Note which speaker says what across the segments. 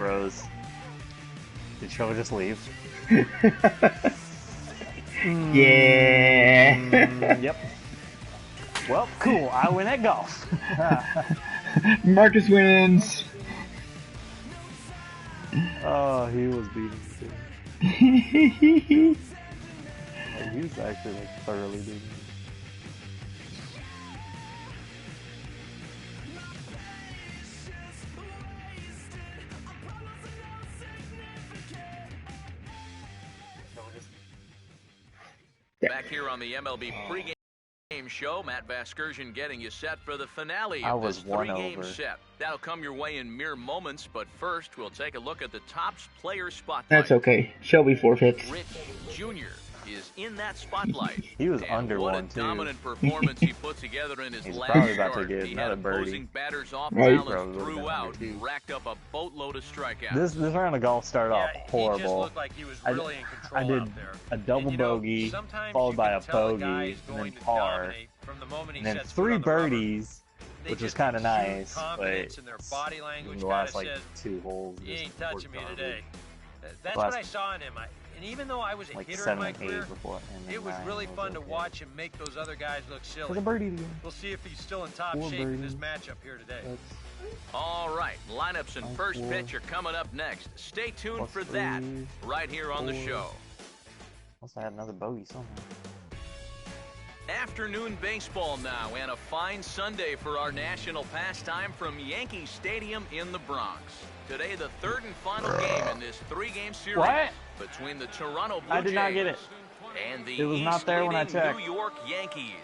Speaker 1: froze. Did Shelby just leave?
Speaker 2: Yeah.
Speaker 1: Yep. Well, cool. I win at golf.
Speaker 2: Marcus wins.
Speaker 1: Oh, he was beating me too. Like, he was actually like thoroughly beating me.
Speaker 3: Back here on the MLB pregame show, Matt Vasgersian getting you set for the finale of this three-game set. That'll come your way in mere moments, but first we'll take a look at the Topps player spotlight.
Speaker 2: That's okay. Shelby forfeits.
Speaker 3: Rich Jr. is in that spotlight.
Speaker 1: He was
Speaker 3: and
Speaker 1: under
Speaker 3: what
Speaker 1: one,
Speaker 3: a
Speaker 1: too.
Speaker 3: dominant performance he put together in his
Speaker 1: He's
Speaker 3: last
Speaker 1: probably about to
Speaker 3: start.
Speaker 1: get
Speaker 3: He
Speaker 1: another
Speaker 3: had
Speaker 1: birdie.
Speaker 3: opposing batters off
Speaker 2: Right.
Speaker 3: balance throughout and racked up a boatload of strikeouts.
Speaker 1: This round of golf started off horrible.
Speaker 4: He just looked like he was really in control
Speaker 1: I did
Speaker 4: out there.
Speaker 1: a double bogey, followed by a bogey, and then par, and then 3 birdies, which was kind of nice, but in the last like 2 holes,
Speaker 4: he ain't
Speaker 1: just
Speaker 4: touching me
Speaker 1: garbage.
Speaker 4: today. That's what I saw in him. And even though I was a
Speaker 1: Like
Speaker 4: hitter
Speaker 1: 7
Speaker 4: in my
Speaker 1: and 8
Speaker 4: career,
Speaker 1: before, and then
Speaker 4: it was
Speaker 1: 9
Speaker 4: really fun to
Speaker 1: okay.
Speaker 4: watch him make those other guys look
Speaker 1: For
Speaker 4: silly.
Speaker 1: the birdie again.
Speaker 4: We'll see if he's still in top
Speaker 1: 4
Speaker 4: shape in this
Speaker 1: birdies.
Speaker 4: matchup here today.
Speaker 3: All right, lineups and first
Speaker 1: 4,
Speaker 3: pitch are coming up next. Stay tuned
Speaker 1: +3,
Speaker 3: for that right here on the
Speaker 1: 4.
Speaker 3: show.
Speaker 1: Must have had another bogey somewhere.
Speaker 3: Afternoon baseball now, and a fine Sunday for our national pastime from Yankee Stadium in the Bronx. Today, the third and final game in this 3-game series
Speaker 1: What?
Speaker 3: between the Toronto Blue
Speaker 1: I did not get it.
Speaker 3: and the
Speaker 1: It was not there when I checked.
Speaker 3: New York Yankees.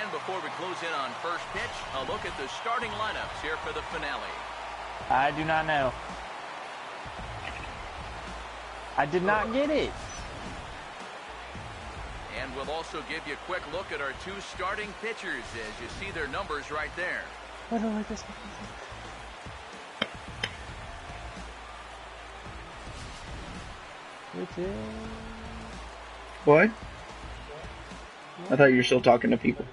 Speaker 3: And before we close in on first pitch, a look at the starting lineups here for the finale.
Speaker 1: I do not know. I did not get it.
Speaker 3: And we'll also give you a quick look at our 2 starting pitchers as you see their numbers right there.
Speaker 1: What do I like this?
Speaker 2: What? I thought you were still talking to people.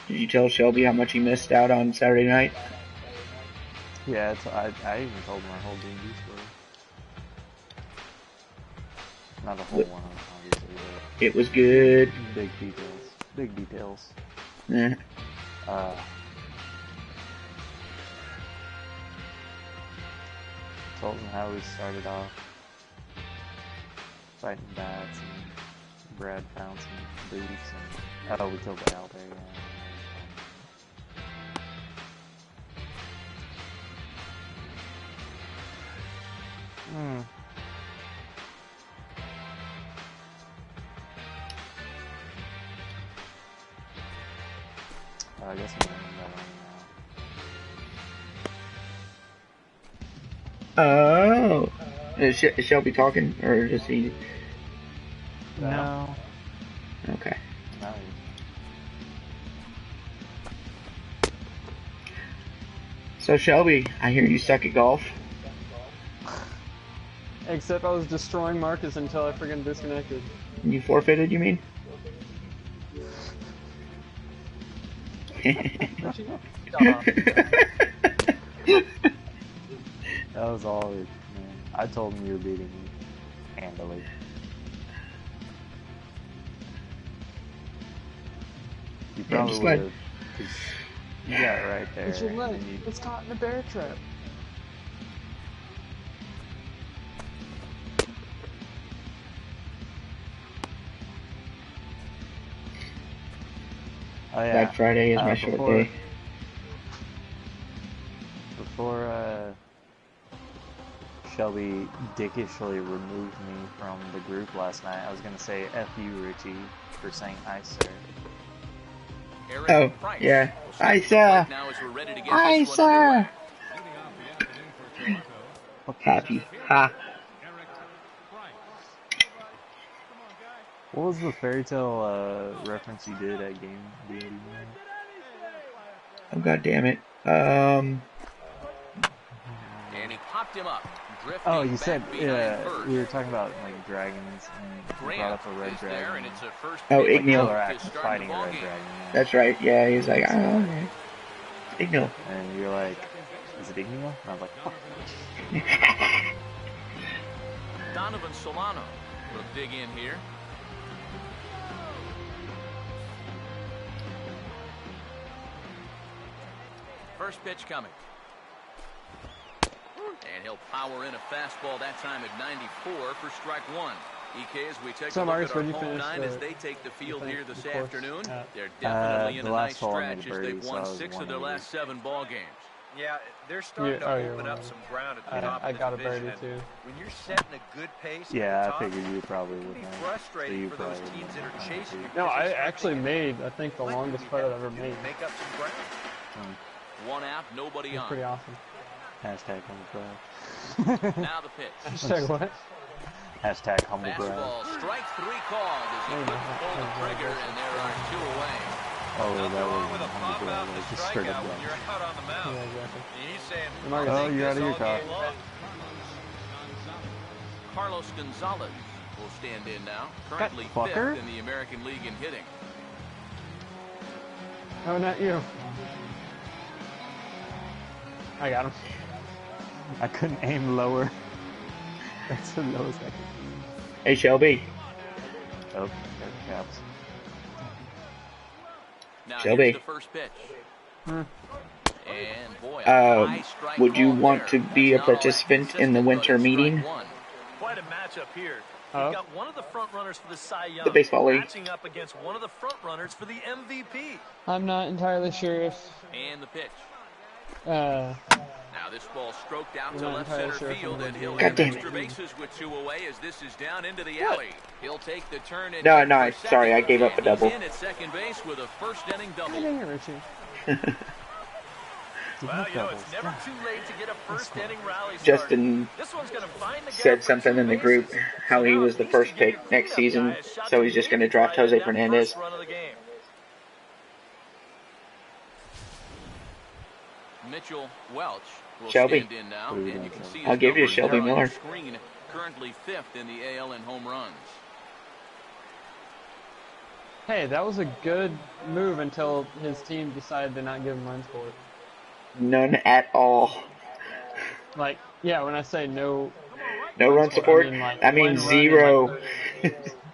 Speaker 2: Did you tell Shelby how much he missed out on Saturday night?
Speaker 1: Yeah, I even told him our whole D&D story. Not a whole one, obviously.
Speaker 2: It was good.
Speaker 1: But big details. Big details.
Speaker 2: Eh.
Speaker 1: Told him how we started off fighting bats and Brad found some boots and we killed the owl there. Yeah. I guess I'm running that one now.
Speaker 2: Oh. Is Shelby talking, or is he?
Speaker 1: No.
Speaker 2: Okay.
Speaker 1: No.
Speaker 2: So Shelby, I hear you suck at golf.
Speaker 5: Except I was destroying Marcus until I friggin' disconnected.
Speaker 2: You forfeited, you mean?
Speaker 1: That was all it, man. I told him you were beating me handily. You
Speaker 2: Yeah, I'm
Speaker 1: probably
Speaker 2: just
Speaker 1: would
Speaker 2: glad.
Speaker 1: have. You got it right there.
Speaker 5: It's your
Speaker 1: and
Speaker 5: leg.
Speaker 1: then you-
Speaker 5: It's caught in a bear trap.
Speaker 1: Oh yeah.
Speaker 2: Black Friday is my short day.
Speaker 1: Before Shelby dickishly removed me from the group last night, I was gonna say F you, Richie, for saying hi, sir.
Speaker 2: Oh, yeah. Hi, sir. Hi, sir. Happy. Ha.
Speaker 1: What was the fairy tale reference you did at Game D&D?
Speaker 2: Oh, God damn it.
Speaker 3: And he popped him up.
Speaker 1: Oh, you said we were talking about like dragons, and you brought up a red dragon.
Speaker 3: And it's a first
Speaker 2: oh, Igneel.
Speaker 1: Like fighting a red dragon. Yeah.
Speaker 2: That's right. Yeah, he's like, oh, okay. Igneel.
Speaker 1: And you're like, is it Igneel? And I was like, fuck.
Speaker 3: Donovan Solano will dig in here. First pitch coming. And he'll power in a fastball that time at 94 for strike one. EK, as we take a look at our home nine as they take the field here this afternoon. They're definitely in a nice stretch as they've won 6 of their last 7 ball games.
Speaker 4: Yeah, they're starting to open up some ground at the top of the division.
Speaker 5: Too.
Speaker 4: When you're setting a good pace,
Speaker 1: yeah,
Speaker 4: top,
Speaker 1: I figured you probably would.
Speaker 4: It'd be frustrating for those teams that are chasing.
Speaker 5: No, I actually made, I think, the longest putt I've ever made.
Speaker 4: Make up some ground.
Speaker 3: One out, nobody on.
Speaker 5: Pretty awesome.
Speaker 1: Hashtag humble brag.
Speaker 3: Now the pitch.
Speaker 5: Hashtag what?
Speaker 1: Hashtag humble brag.
Speaker 3: Fastball, strike 3 called as he couldn't pull the trigger, and there are 2 away.
Speaker 1: Oh, that was a humble brag. It was just straight up
Speaker 4: when you're out on the mound.
Speaker 5: Yeah, exactly.
Speaker 4: And he's saying,
Speaker 1: oh, you're out of your car.
Speaker 3: Carlos Gonzalez will stand in now, currently 5th in the American League in hitting.
Speaker 5: No, not you. I got him.
Speaker 1: I couldn't aim lower. That's the lowest I could aim.
Speaker 2: Hey, Shelby.
Speaker 1: Oh, caps.
Speaker 3: Now
Speaker 2: Shelby.
Speaker 3: The first pitch. And boy,
Speaker 2: would you want to be a participant in the winter meeting?
Speaker 4: Quite a matchup here. You've got one of the front runners for the Cy Young
Speaker 2: the baseball league
Speaker 4: matching up against one of the front runners for the MVP.
Speaker 5: I'm not entirely sure if.
Speaker 3: And the pitch.
Speaker 5: Now
Speaker 3: this ball stroked out to left center field, and he'll
Speaker 2: have
Speaker 3: extra bases with 2 away as this is down into the alley. He'll take the turn.
Speaker 2: No, sorry, I gave up a double.
Speaker 3: In at second base with a first inning double.
Speaker 4: Well, you know, it's never too late to get a first inning rally start.
Speaker 2: Justin said something in the group how he was the first pick next season, so he's just going to draft Jose Fernandez.
Speaker 3: Mitchell Welch will
Speaker 2: Shelby.
Speaker 3: stand in now, and you can see
Speaker 2: I'll give you Shelby Miller.
Speaker 3: Screen, currently 5th in the AL in home runs.
Speaker 5: Hey, that was a good move until his team decided to not give him runs for it.
Speaker 2: None at all.
Speaker 5: Like, yeah, when I say no
Speaker 2: run support, I mean 0.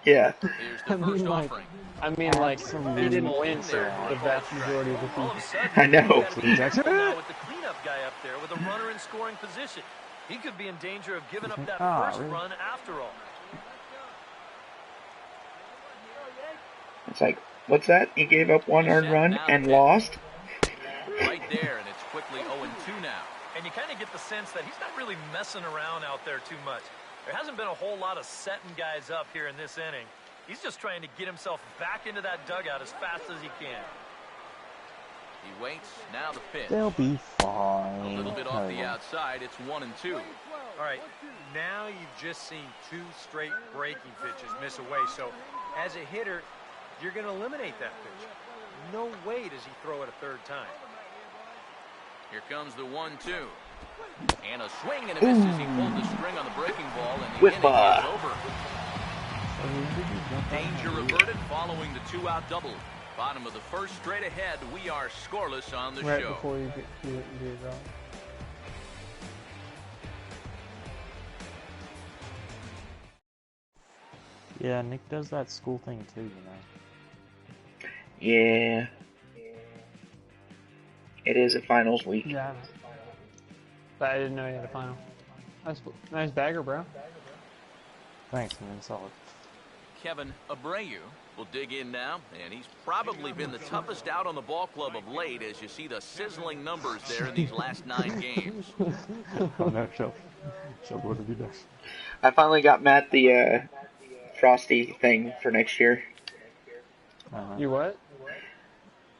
Speaker 2: Yeah.
Speaker 5: I mean, like, he didn't win for the vast majority of the season.
Speaker 2: I know.
Speaker 4: Now with the cleanup guy up there with a runner in scoring position, he could be in danger of giving up that first run after all.
Speaker 2: It's like, what's that? He gave up 1 earned run and lost?
Speaker 3: Right there, and it's quickly 0-2 now.
Speaker 4: And you kind of get the sense that he's not really messing around out there too much. There hasn't been a whole lot of setting guys up here in this inning. He's just trying to get himself back into that dugout as fast as he can.
Speaker 3: He waits. Now the pitch.
Speaker 1: They'll be fine.
Speaker 3: A little bit off the outside. It's 1-2.
Speaker 4: All right, now you've just seen 2 straight breaking pitches miss away. So as a hitter, you're going to eliminate that pitch. No way does he throw it a 3rd time.
Speaker 3: Here comes the 1-2. And a swing and a miss as he pulled the string on the breaking ball, and the inning is over. Danger reverted following the 2-out double. Bottom of the first, straight ahead. We are scoreless on the show.
Speaker 5: Right before you get it out.
Speaker 1: Yeah, Nick does that school thing too, you know.
Speaker 2: Yeah. It is a finals week.
Speaker 5: Yeah. But I didn't know you had a final. Nice bagger, bro.
Speaker 1: Thanks, man. Solid.
Speaker 3: Kevin Abreu will dig in now, and he's probably been the toughest out on the ball club of late as you see the sizzling numbers there in these last 9 games.
Speaker 1: Oh no, Shelby. Shelby, what have you done?
Speaker 2: I finally got Matt the Frosty thing for next year.
Speaker 5: You what?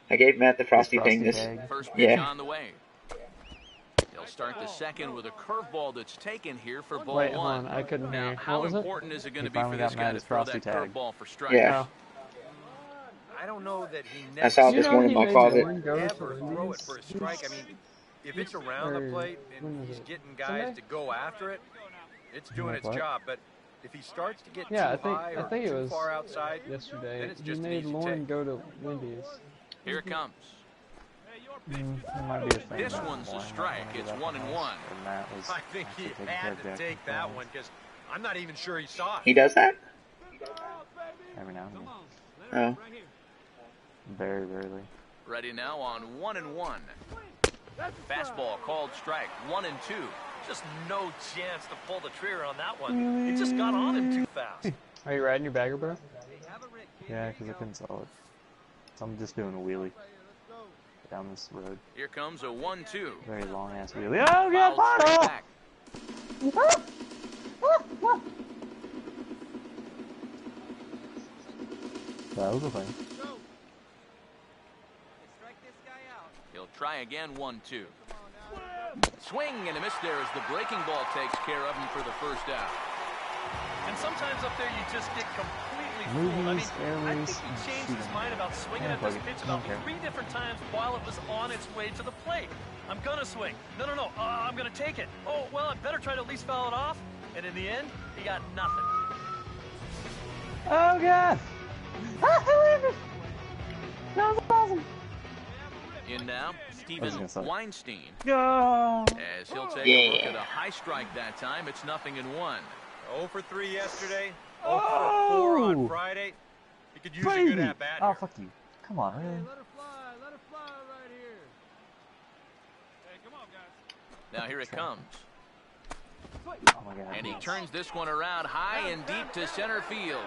Speaker 2: I gave Matt the Frosty thing this.
Speaker 3: First pitch on the way. He'll start the second with a curveball that's taken here for ball 1.
Speaker 5: Wait, hold on, I couldn't hear.
Speaker 3: How important is it going to be for this guy to throw that curveball for strike?
Speaker 2: Yeah.
Speaker 4: I don't know that he
Speaker 2: I saw this one in my closet.
Speaker 4: Never throw it for a strike. I mean, if it's around the plate and he's getting guys to go after it, it's doing its job. But if he starts to get too high or too far outside,
Speaker 5: yesterday,
Speaker 4: then it's just
Speaker 5: he made Lauren go to Wendy's.
Speaker 3: Here it comes.
Speaker 1: Might be a thing.
Speaker 3: This one's a strike. It's 1-1.
Speaker 4: I think he had to take that one because I'm not even sure he saw it.
Speaker 2: He does that?
Speaker 1: Every now and then.
Speaker 2: Oh.
Speaker 1: Very rarely.
Speaker 3: Ready now on 1-1. Fastball called strike. 1-2.
Speaker 4: Just no chance to pull the trigger on that one. It just got on him too fast.
Speaker 5: Are you riding your bagger, bro?
Speaker 1: Yeah, because I couldn't sell it. So I'm just doing a wheelie down this road.
Speaker 3: Here comes a 1-2.
Speaker 1: Very long ass wheelie. Oh, get bottle! That was a thing.
Speaker 3: He'll try again. 1-2. Swing and a miss there as the breaking ball takes care of him for the first out.
Speaker 4: And sometimes up there you just get completely fooled. I think he changed his mind about swinging at this pitch about 3 different times while it was on its way to the plate. I'm gonna swing. No. I'm gonna take it. Oh, well, I better try to at least foul it off. And in the end, he got nothing.
Speaker 1: Oh, God. That was awesome.
Speaker 3: In now, Steven Weinstein.
Speaker 1: Go.
Speaker 3: As he'll take a look at a high strike that time. It's 0-1.
Speaker 4: 0 for 3 yesterday. 0 for 4 on Friday. He could use a good at-bat.
Speaker 1: Oh, fuck you. Come on, really?
Speaker 6: Let her fly right here. Hey, come on, guys.
Speaker 3: Now here it comes.
Speaker 1: Oh my God.
Speaker 3: And he turns this one around high and deep to center field.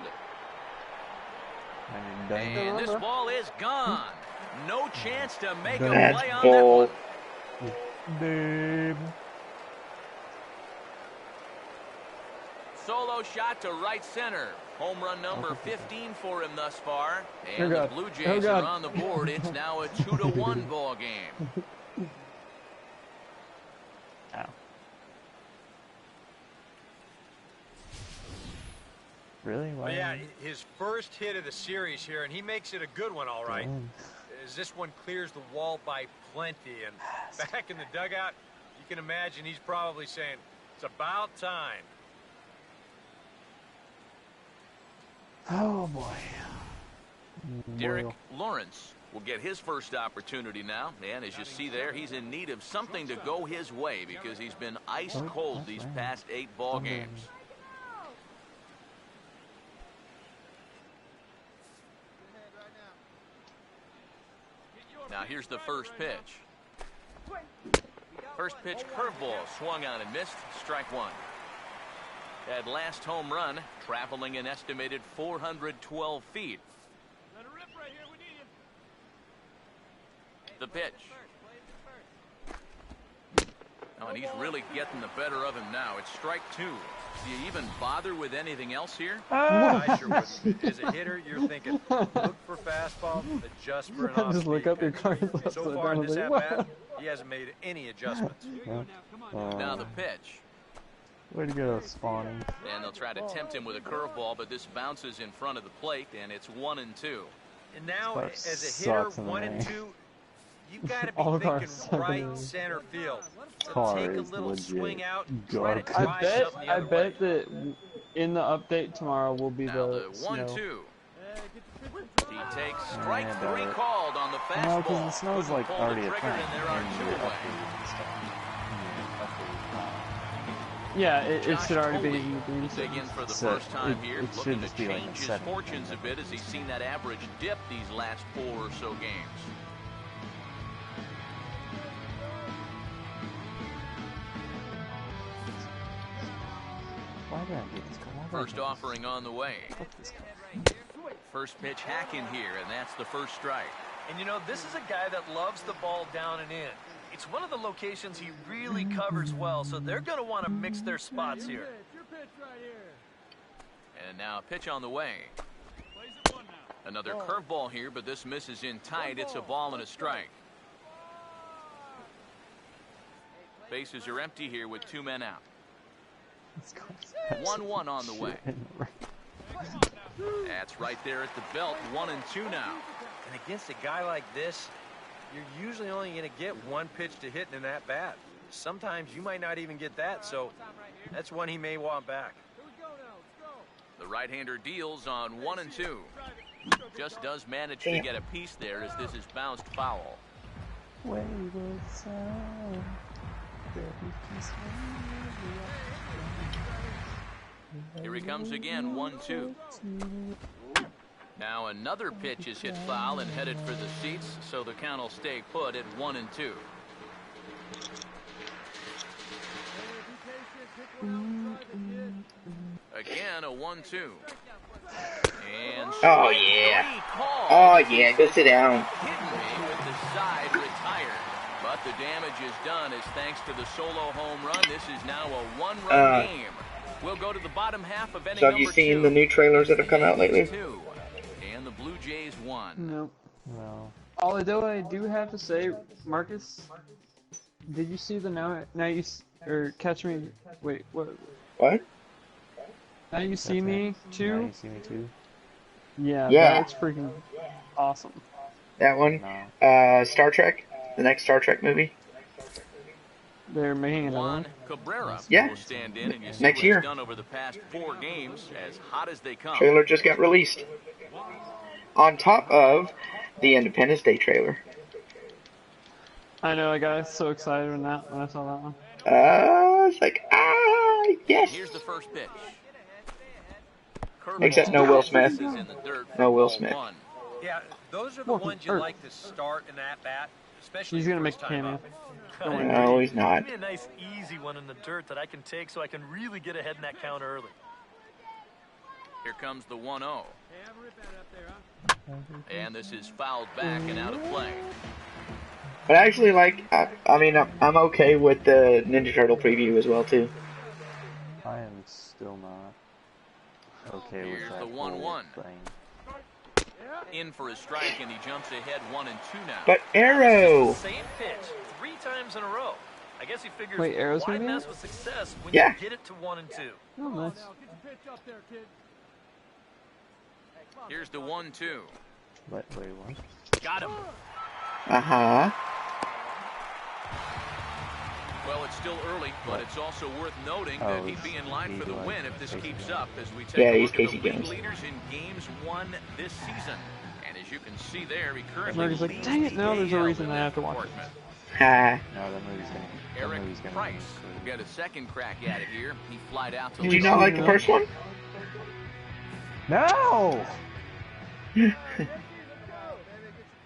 Speaker 3: And this ball is gone. No chance to make a play on that one.
Speaker 1: Babe.
Speaker 3: Solo shot to right center. Home run number 15 for him thus far. And the Blue Jays are on the board. It's now a 2-1 ball game.
Speaker 1: Ow. Really?
Speaker 4: Well, yeah, his first hit of the series here, and he makes it a good one, all right. As this one clears the wall by plenty, and back in the dugout, you can imagine he's probably saying, it's about time.
Speaker 1: Oh, boy.
Speaker 3: Derek Lawrence will get his first opportunity now. And as you see there, he's in need of something to go his way because he's been ice cold these past 8 ball games. Now here's the first pitch. First pitch curveball swung on and missed. Strike 1. That last home run traveling an estimated 412 feet. The pitch. Oh, and he's really getting the better of him now. It's strike 2. Do you even bother with anything else here?
Speaker 4: I sure wouldn't. As a hitter, you're thinking, look for fastball, adjust for an off-speed.
Speaker 5: Just look up your card.
Speaker 4: So far in this at-bat, he hasn't made any adjustments.
Speaker 3: Now the pitch.
Speaker 1: Way to go, spawning.
Speaker 3: And they'll try to tempt him with a curveball, but this bounces in front of the plate, and it's 1-2.
Speaker 4: And now, as a hitter, 1 and 2, you've got to be thinking right center field. So take a little swing out, try to try something the other way.
Speaker 5: I bet that in the update tomorrow will be
Speaker 3: now
Speaker 5: the
Speaker 3: 1-2. He takes strike 3 called on the fastball.
Speaker 1: No, because the snow's like already a thing.
Speaker 3: And there are 2 away.
Speaker 5: Yeah, it should already be in the green
Speaker 3: dig in for the first time here, looking to change his fortunes a bit as he's seen that average dip these last 4 or so games. First offering on the way. First pitch hack in here, and that's the first strike.
Speaker 4: And you know, this is a guy that loves the ball down and in. It's one of the locations he really covers well, so they're going to want to mix their spots here.
Speaker 3: And now a pitch on the way. Another curveball here, but this misses in tight. It's a ball and a strike. Bases are empty here with 2 men out. 1-1 on the way. That's right there at the belt. 1-2 now.
Speaker 4: And against a guy like this, you're usually only going to get one pitch to hit in that bat. Sometimes you might not even get that, so that's one he may want back.
Speaker 3: The right-hander deals on 1 and 2. Just does manage to get a piece there as this is bounced foul. Here he comes again, 1-2. Now another pitch is hit foul and headed for the seats, so the count will stay put at 1 and 2. Again, a 1-2. And
Speaker 2: oh yeah. Oh yeah, go sit down.
Speaker 3: Hitting me with the side retired. But the damage is done as thanks to the solo home run, this is now a 1-run game. We'll go to the bottom half of inning
Speaker 2: So have you seen the new trailers that have come out lately?
Speaker 3: And the Blue Jays won.
Speaker 5: Nope. No. Although I do have to say, Marcus, did you see the now you or catch me? Wait, what?
Speaker 2: What?
Speaker 5: Now you see me too?
Speaker 1: Now you see me too.
Speaker 5: Yeah.
Speaker 2: Yeah.
Speaker 5: That's freaking awesome.
Speaker 2: That one.
Speaker 1: No.
Speaker 2: Star Trek. The next Star Trek movie.
Speaker 5: They're making another one.
Speaker 3: Cabrera will stand in, and you see
Speaker 2: next
Speaker 3: what
Speaker 2: year.
Speaker 3: he's done over the past 4 games, as hot as they come.
Speaker 2: Trailer just got released. On top of the Independence Day trailer.
Speaker 5: I know, I got so excited when I saw that one.
Speaker 2: It's like, yes.
Speaker 3: Here's the first pitch.
Speaker 2: Except no Will Smith. No Will Smith.
Speaker 4: Yeah, those are the ones you like to start in that bat, especially.
Speaker 5: He's gonna make a cameo.
Speaker 2: No, he's not.
Speaker 4: Give me a nice, easy one in the dirt that I can take so I can really get ahead in that count early.
Speaker 3: Here comes the 1-0. And this is fouled back and out of play.
Speaker 2: But I actually like, I mean, I'm okay with the Ninja Turtle preview as well, too.
Speaker 1: I am still not okay with
Speaker 3: Here's
Speaker 1: that
Speaker 3: the 1-1.
Speaker 1: thing.
Speaker 3: In for a strike, and he jumps ahead 1 and 2 now.
Speaker 2: But Arrow!
Speaker 4: Same pitch 3 times in a row. I guess he figures
Speaker 5: why
Speaker 4: mess with success when
Speaker 2: you
Speaker 4: get it to 1 and 2.
Speaker 5: Oh, nice.
Speaker 3: Here's the 1-2.
Speaker 1: Wait, what?
Speaker 3: Got him.
Speaker 2: Uh-huh.
Speaker 3: Well, it's still early, but it's also worth noting that he'd be in line for the win if this keeps up as we take a look at the league leaders in games won this season. And as you can see there, he currently
Speaker 5: Marcus like, dang it, no, there's a reason I have to watch it.
Speaker 2: Ha.
Speaker 1: No, that movie's gonna.
Speaker 3: Eric Price will get a second crack at it here. He flied out to
Speaker 2: Did you not like the first one?
Speaker 1: No! The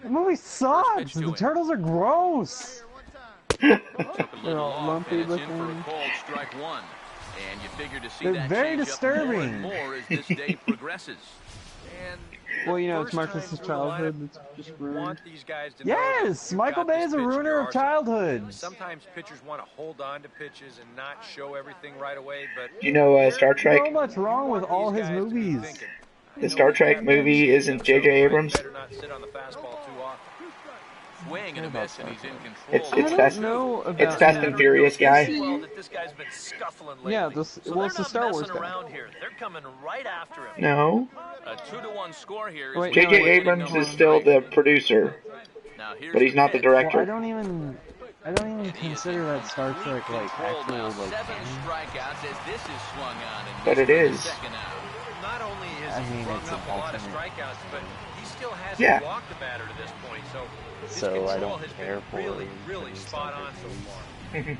Speaker 1: movie sucks! The turtles are gross!
Speaker 3: They're all lumpy looking. For a cold strike 1. And you figure to see
Speaker 1: They're
Speaker 3: that
Speaker 1: very
Speaker 3: change
Speaker 1: disturbing.
Speaker 3: Up more and more as this day progresses.
Speaker 4: And
Speaker 5: well, you know, it's Marcus's childhood. It's just ruined.
Speaker 4: These guys to
Speaker 1: yes! Michael Bay is a ruiner of childhoods!
Speaker 4: Sometimes pitchers want to hold on to pitches and not show everything right away, but...
Speaker 2: You know, Star Trek?
Speaker 1: So much wrong with all his movies.
Speaker 2: The Star Trek movie isn't J.J. Abrams.
Speaker 3: Swing and a miss, and he's in control.
Speaker 2: It's Fast and Furious guy.
Speaker 5: Yeah, it's the Star Wars guy.
Speaker 4: They're coming right after him.
Speaker 2: No.
Speaker 3: A 2-1 score here.
Speaker 2: J.J. Abrams is still the producer, but he's not the director.
Speaker 1: Well, I don't even consider that Star Trek like actual like.
Speaker 3: 7 strikeouts as this is swung on.
Speaker 2: But it is.
Speaker 4: Not only has he thrown up a lot of strikeouts, but he still hasn't walked the batter to this point. So
Speaker 1: I don't care for
Speaker 4: really spot on so far.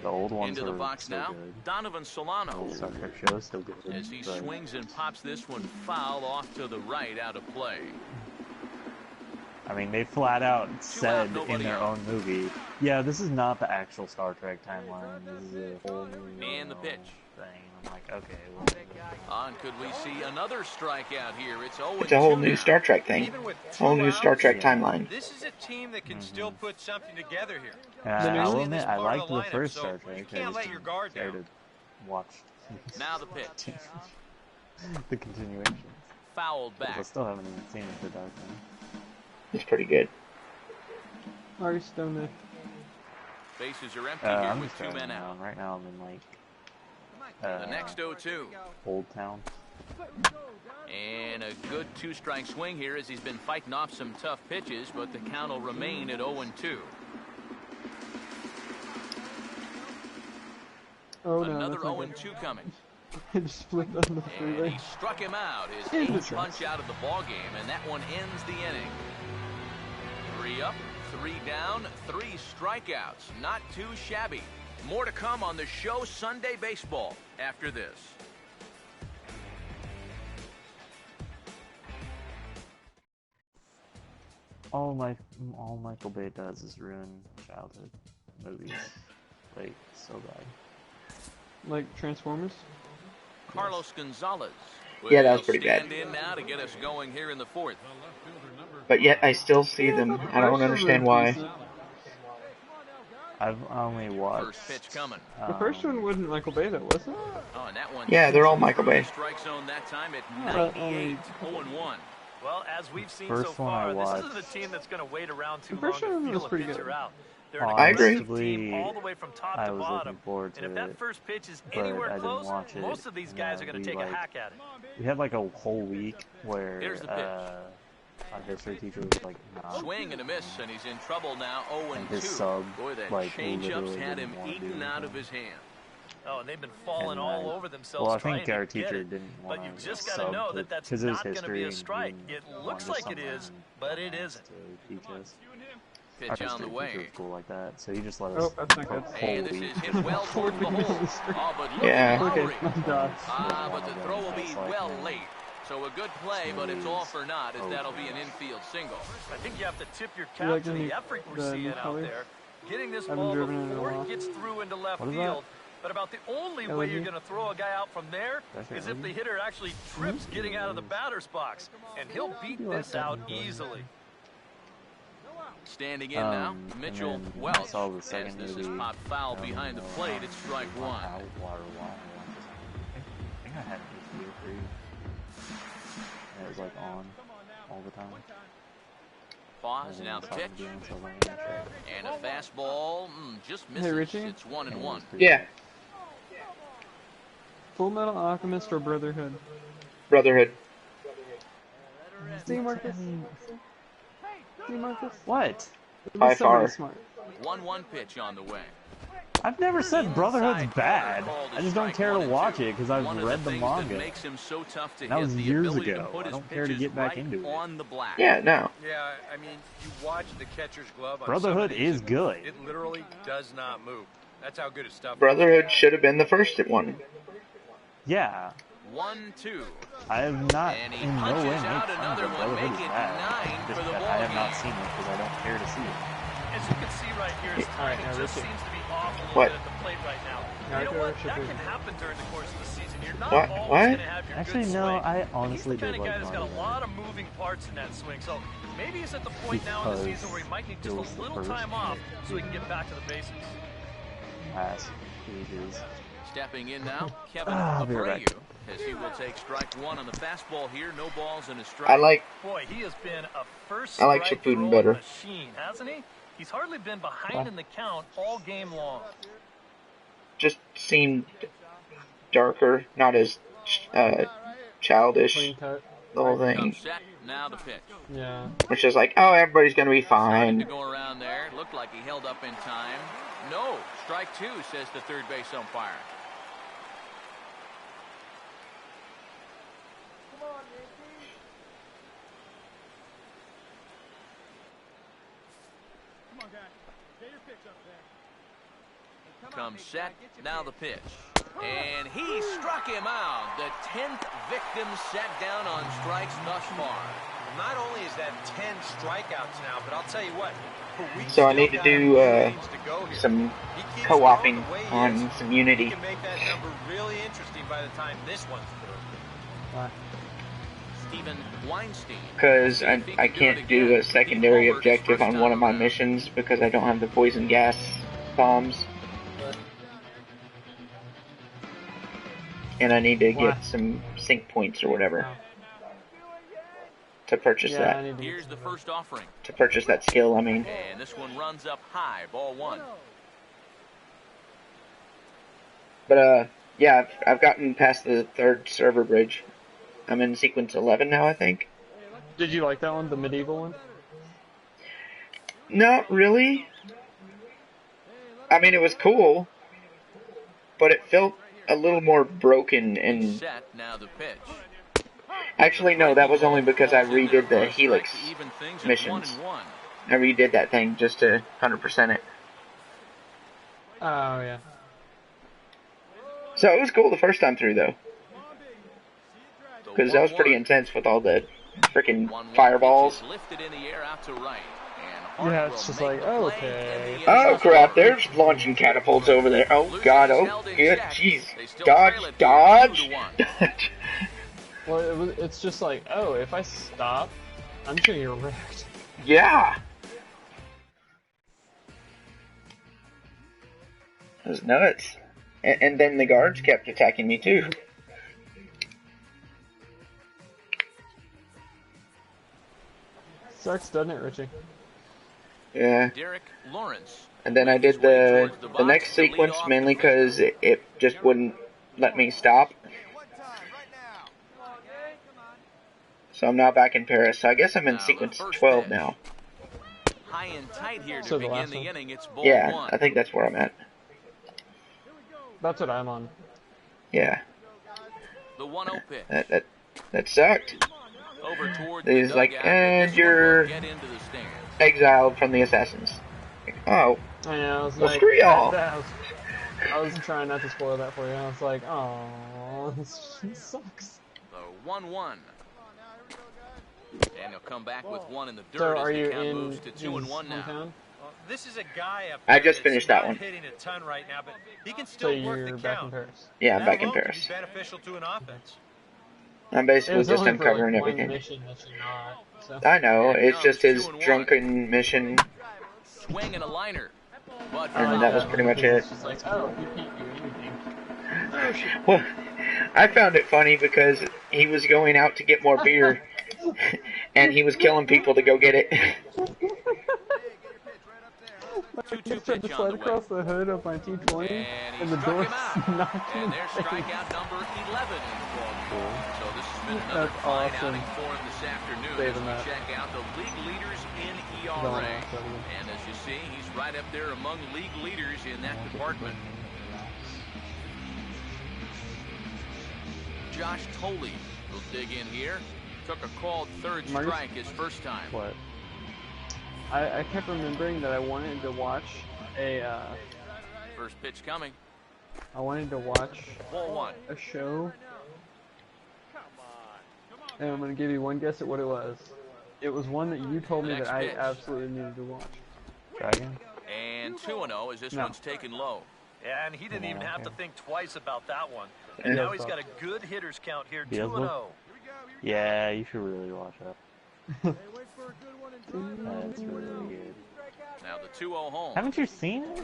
Speaker 1: The old ones
Speaker 3: into the box now.
Speaker 1: Good.
Speaker 3: Donovan Solano.
Speaker 1: Star Trek show is still good.
Speaker 3: As he swings and pops this one foul off to the right, out of play.
Speaker 1: I mean, they flat out said in their own movie, yeah, this is not the actual Star Trek timeline. This is a whole
Speaker 3: and the pitch.
Speaker 1: Thing. I'm like, okay.
Speaker 3: Well, could we see another strikeout here? It's
Speaker 2: a whole new Star Trek thing. Whole new Star Trek timeline.
Speaker 4: This is a team that can still put something together here.
Speaker 1: I will admit, I liked the first Star Trek.
Speaker 4: You can't let your guard down.
Speaker 1: To watch.
Speaker 3: Now the pitch.
Speaker 1: The continuation.
Speaker 3: Fouled back.
Speaker 1: I still haven't even seen it, The Dark Knight.
Speaker 2: It's pretty good.
Speaker 5: Are you still there?
Speaker 3: Bases are empty here with 2 men out.
Speaker 1: Right now I'm in like
Speaker 3: the next 0-2.
Speaker 1: Old Town.
Speaker 3: And a good two-strike swing here as he's been fighting off some tough pitches, but the count will remain at 0-2.
Speaker 5: Oh, no,
Speaker 3: another 0-2 coming.
Speaker 5: Just flipped on the freeway.
Speaker 3: And he struck him out. His 8th punch out of the ball game, and that one ends the inning. 3 up, 3 down, 3 strikeouts. Not too shabby. More to come on the show Sunday Baseball after this.
Speaker 1: All Michael Bay does is ruin childhood movies. Like, so bad.
Speaker 5: Like Transformers?
Speaker 3: Carlos Gonzalez.
Speaker 2: Yeah, that was pretty bad.
Speaker 3: In now to get us going here in the 4th.
Speaker 2: But yet I still see them. I don't understand why.
Speaker 1: I've only watched.
Speaker 3: First pitch coming.
Speaker 5: The first one wasn't Michael Bay, though, was it?
Speaker 3: Oh, and that one.
Speaker 2: Yeah, they're all Michael Bay.
Speaker 3: Strike zone that time at 98, 0-1.
Speaker 4: Well, as we've seen
Speaker 1: First
Speaker 4: so far,
Speaker 1: one I
Speaker 4: this isn't a team that's going to wait around too
Speaker 5: The first
Speaker 4: long to
Speaker 5: one
Speaker 4: feel
Speaker 5: was
Speaker 4: a
Speaker 5: pretty
Speaker 4: pitcher
Speaker 5: good.
Speaker 4: out. They're an
Speaker 2: I agree.
Speaker 4: aggressive team all the way from top
Speaker 1: I
Speaker 4: to
Speaker 1: was
Speaker 4: bottom.
Speaker 1: looking forward to
Speaker 4: And if that
Speaker 1: it,
Speaker 4: first pitch is
Speaker 1: but I
Speaker 4: anywhere
Speaker 1: didn't
Speaker 4: close,
Speaker 1: watch it.
Speaker 4: most of these guys are going to take a hack at it.
Speaker 1: We had like a whole week where
Speaker 3: Here's the pitch.
Speaker 1: our history teacher was like, nah.
Speaker 3: Swing and a miss, and he's in trouble now.
Speaker 1: And
Speaker 3: 0-2.
Speaker 1: his sub,
Speaker 3: Boy, that
Speaker 1: like,
Speaker 3: change-up's
Speaker 1: literally
Speaker 3: had him
Speaker 1: didn't wanna do
Speaker 3: eaten out
Speaker 1: anything.
Speaker 3: of his hand.
Speaker 4: Oh, and they've been falling all over themselves
Speaker 1: Well, I
Speaker 4: trying
Speaker 1: think
Speaker 4: to
Speaker 1: our
Speaker 4: get
Speaker 1: teacher
Speaker 4: it.
Speaker 1: didn't want
Speaker 4: But you've
Speaker 1: to
Speaker 4: just got to know that that's not going to be a strike. It looks like it is, but it isn't.
Speaker 1: Teach us.
Speaker 3: Pitch
Speaker 1: Our
Speaker 3: on the
Speaker 1: history teacher
Speaker 3: way.
Speaker 1: was cool like that, so he just let us
Speaker 5: Oh, that's not
Speaker 1: for a
Speaker 5: good.
Speaker 1: whole
Speaker 3: And this
Speaker 1: week.
Speaker 3: is hit well toward the hole. Oh, but look
Speaker 2: Yeah.
Speaker 3: at
Speaker 5: Okay,
Speaker 3: Lowry.
Speaker 5: my God.
Speaker 3: But the throw will be well late. So a good play, but it's all for naught, as that'll be an infield single.
Speaker 4: I think you have to tip your
Speaker 5: You
Speaker 4: cap
Speaker 5: like
Speaker 4: to
Speaker 5: the
Speaker 4: the
Speaker 5: new-
Speaker 4: effort we're
Speaker 5: the
Speaker 4: seeing
Speaker 5: new
Speaker 4: out
Speaker 5: color?
Speaker 4: there. Getting this
Speaker 5: Haven't
Speaker 4: ball
Speaker 5: driven it in a
Speaker 4: before
Speaker 5: while.
Speaker 4: it gets through into left
Speaker 1: What is
Speaker 4: field.
Speaker 1: that?
Speaker 4: But about the only way
Speaker 5: LED?
Speaker 4: you're going to throw a guy out from there
Speaker 1: That's
Speaker 4: is
Speaker 1: it,
Speaker 4: if the hitter actually trips getting out of the batter's box. And he'll beat
Speaker 1: You like
Speaker 4: this
Speaker 1: that
Speaker 4: out
Speaker 1: new color?
Speaker 4: easily.
Speaker 3: Standing in now,
Speaker 1: And
Speaker 3: Mitchell
Speaker 1: then I
Speaker 3: Welch.
Speaker 1: saw the
Speaker 3: As
Speaker 1: second
Speaker 3: this is
Speaker 1: movie.
Speaker 3: popped foul
Speaker 1: I don't
Speaker 3: behind the
Speaker 1: know,
Speaker 3: plate, it's strike one.
Speaker 1: Water. I think I had HBO free. And it was like on all the time.
Speaker 3: Pause,
Speaker 1: And
Speaker 3: now
Speaker 1: then
Speaker 3: the
Speaker 1: I saw
Speaker 3: pitch.
Speaker 1: him doing it, so I was like, yeah, sure.
Speaker 3: And a fastball just misses.
Speaker 5: Richie?
Speaker 3: It's 1-1.
Speaker 2: Yeah,
Speaker 5: Full Metal Alchemist or Brotherhood?
Speaker 2: Brotherhood.
Speaker 5: See, Marcus? See, Marcus?
Speaker 1: What?
Speaker 2: By
Speaker 5: He's somebody
Speaker 2: far.
Speaker 5: smart.
Speaker 3: 1-1 pitch on the way.
Speaker 1: I've never said Brotherhood's
Speaker 3: Inside
Speaker 1: bad.
Speaker 3: corner called a
Speaker 1: I just don't
Speaker 3: strike
Speaker 1: care to
Speaker 3: 1 and
Speaker 1: watch
Speaker 3: 2.
Speaker 1: it because I've
Speaker 3: One of
Speaker 1: read the
Speaker 3: things that
Speaker 1: manga.
Speaker 3: makes him so tough to
Speaker 1: That
Speaker 3: hit,
Speaker 1: was
Speaker 3: the
Speaker 1: years
Speaker 3: ability to
Speaker 1: ago.
Speaker 3: put
Speaker 1: I
Speaker 3: his
Speaker 1: don't care to
Speaker 3: pitches
Speaker 1: get back
Speaker 3: right
Speaker 1: into it.
Speaker 3: on the black.
Speaker 2: Yeah, no.
Speaker 6: Yeah, I mean, you watch the catcher's glove on
Speaker 1: Brotherhood
Speaker 6: some of these,
Speaker 1: is good.
Speaker 6: It literally does not move. That's how good his stuff is.
Speaker 2: Brotherhood should have been the first at one.
Speaker 1: Yeah.
Speaker 3: 1-2.
Speaker 1: I have not
Speaker 3: And he
Speaker 1: in no
Speaker 3: punches
Speaker 1: way made
Speaker 3: out
Speaker 1: fun
Speaker 3: another
Speaker 1: of it.
Speaker 3: one,
Speaker 1: Brotherhood
Speaker 3: make
Speaker 1: is
Speaker 3: it
Speaker 1: bad.
Speaker 3: 9
Speaker 1: Just
Speaker 3: for the
Speaker 1: that
Speaker 3: ball
Speaker 1: I have not
Speaker 3: game.
Speaker 1: seen it because I don't care to see it.
Speaker 4: As you can see right here, his
Speaker 5: All right,
Speaker 4: timing
Speaker 5: now
Speaker 4: just
Speaker 5: Richie.
Speaker 4: seems to be off a little
Speaker 2: What?
Speaker 4: bit at the plate right now.
Speaker 5: Now
Speaker 4: You know
Speaker 5: go
Speaker 4: what?
Speaker 5: Richie,
Speaker 4: That
Speaker 5: please.
Speaker 4: can happen during the course of the season. You're not
Speaker 2: What?
Speaker 4: always
Speaker 2: What?
Speaker 4: going to have your
Speaker 1: Actually,
Speaker 4: good
Speaker 1: no,
Speaker 4: swing.
Speaker 1: I
Speaker 4: And
Speaker 1: honestly
Speaker 4: he's the kind
Speaker 1: did
Speaker 4: of guy
Speaker 1: like
Speaker 4: that's got a
Speaker 1: Mario.
Speaker 4: lot of moving parts in that swing. So maybe he's at the point now in the season where he might need just
Speaker 1: Because
Speaker 4: a
Speaker 1: it was
Speaker 4: little
Speaker 1: the
Speaker 4: time
Speaker 1: first
Speaker 4: off
Speaker 1: hit.
Speaker 4: so he can get back to the basics.
Speaker 1: Past ages.
Speaker 3: Stepping in now, Kevin
Speaker 1: I'll be right
Speaker 3: Abreu, as he will take strike one on the fastball here. No balls and a strike.
Speaker 2: I like
Speaker 4: Boy, he has been a first
Speaker 2: I like
Speaker 4: strike
Speaker 2: Shippuden
Speaker 4: throwing
Speaker 2: better.
Speaker 4: machine, hasn't he? He's hardly been behind in the count all game long.
Speaker 2: just seemed darker, not as childish.
Speaker 5: Clean cut.
Speaker 2: The whole
Speaker 3: Comes
Speaker 2: thing,
Speaker 3: set, now the pitch.
Speaker 5: Yeah.
Speaker 2: which is like, oh, everybody's gonna be
Speaker 3: Starting to
Speaker 2: fine.
Speaker 3: go around there. Looked like he held up in time. No, strike two, says the third base umpire.
Speaker 6: Come on, guys. Get your pitch up there.
Speaker 3: Comes set, now the pitch. And he struck him out. The 10th victim set down on strikes thus far.
Speaker 6: Not only is that 10 strikeouts now, but I'll tell you what.
Speaker 2: So I need to do some co-oping on some
Speaker 6: He
Speaker 2: Unity.
Speaker 6: can make that number really interesting by the time this one's through.
Speaker 3: Stephen Weinstein.
Speaker 2: Because I can't do a secondary objective on one of my missions because I don't have the poison gas bombs. And I need to get some sync points or whatever to purchase
Speaker 5: Yeah, I
Speaker 2: that.
Speaker 5: need to
Speaker 3: Here's the first offering.
Speaker 2: To purchase that skill, I mean.
Speaker 3: And this one runs up high, ball one.
Speaker 2: But yeah, I've gotten past the third server bridge. I'm in sequence 11 now, I think.
Speaker 5: Did you like that one, the medieval one?
Speaker 2: Not really. I mean, it was cool, but it felt a little more broken and... Actually, no, that was only because I redid the Helix missions. I redid that thing just to 100% it.
Speaker 5: Oh, yeah.
Speaker 2: So it was cool the first time through, though. Because that was pretty intense with all the freaking fireballs.
Speaker 5: Yeah, it's just like, oh, okay.
Speaker 2: Oh, crap, there's launching catapults over there. Oh, God, oh, good, jeez. Dodge, dodge!
Speaker 5: Well, it's just like, oh, if I stop, I'm sure you're wrecked.
Speaker 2: Yeah! It was nuts. And then the guards kept attacking me, too.
Speaker 5: Sucks, doesn't it, Richie?
Speaker 2: Yeah. And then I did the next sequence mainly because it just wouldn't let me stop. So I'm now back in Paris. So I guess I'm in sequence 12 now.
Speaker 3: High and tight here to begin the inning. It's ball
Speaker 2: yeah,
Speaker 3: one.
Speaker 2: I think that's where I'm at.
Speaker 5: That's what I'm on.
Speaker 2: Yeah.
Speaker 3: The 1-0 pitch.
Speaker 2: That sucked.
Speaker 3: Over towards
Speaker 2: He's like, and you're exiled from the assassins. Oh.
Speaker 5: Yeah, I was
Speaker 2: well,
Speaker 5: like,
Speaker 2: screw y'all.
Speaker 5: I was trying not to spoil that for you. I was like, oh, this sucks.
Speaker 3: The 1-1. And he'll come back with one in the dirt.
Speaker 5: So are
Speaker 3: as
Speaker 5: you
Speaker 3: the count
Speaker 5: in
Speaker 3: moves to 2-1 now.
Speaker 5: Hometown?
Speaker 4: This is a guy up
Speaker 2: I just finished that one.
Speaker 4: hitting a ton right now, but he can still
Speaker 5: So
Speaker 4: work
Speaker 5: you're
Speaker 4: the
Speaker 5: back
Speaker 4: count.
Speaker 5: in Paris?
Speaker 2: Yeah, I'm back in Paris.
Speaker 4: Beneficial to an offense.
Speaker 2: I'm basically just
Speaker 5: only
Speaker 2: uncovering
Speaker 5: for, like,
Speaker 2: everything.
Speaker 5: Mission that you're not, so.
Speaker 2: I know, it's just his drunken mission.
Speaker 3: Swing and a liner. But
Speaker 2: And that was pretty much it.
Speaker 5: It's just like, oh, you can't do anything.
Speaker 2: Well, I found it funny because he was going out to get more beer, and he was killing people to go get it.
Speaker 3: 2-2
Speaker 5: tried to
Speaker 3: pitch
Speaker 5: slide
Speaker 3: on the way.
Speaker 5: across the hood of my T20, and the door knocked
Speaker 3: And
Speaker 5: me.
Speaker 3: there's strikeout number 11 in the ball. So this has been another
Speaker 5: That's
Speaker 3: fine
Speaker 5: awesome.
Speaker 3: outing for him this afternoon as
Speaker 5: Saving
Speaker 3: we
Speaker 5: that.
Speaker 3: check out the league leaders in
Speaker 5: Going
Speaker 3: ERA.
Speaker 5: off, buddy.
Speaker 3: And as you see, he's right up there among league leaders in that department. Josh Tolley will dig in here. Took a called third
Speaker 5: Marcus?
Speaker 3: strike his first time.
Speaker 5: What? I kept remembering that I wanted to watch a,
Speaker 3: First pitch coming.
Speaker 5: I wanted to watch
Speaker 3: Ball one.
Speaker 5: a show, and I'm gonna give you one guess at what it was. It was one that you told me
Speaker 3: Next
Speaker 5: that I
Speaker 3: pitch.
Speaker 5: absolutely needed to watch.
Speaker 1: Dragon?
Speaker 3: And 2-0 as this
Speaker 5: No.
Speaker 3: one's taken low.
Speaker 4: Yeah, and he didn't even have to think twice about that one.
Speaker 2: Yeah.
Speaker 4: And now he's got a good hitters count here, 2-0.
Speaker 1: Yeah, you should really watch that. That's really good.
Speaker 3: Now the 2-0 home.
Speaker 1: Haven't you seen it?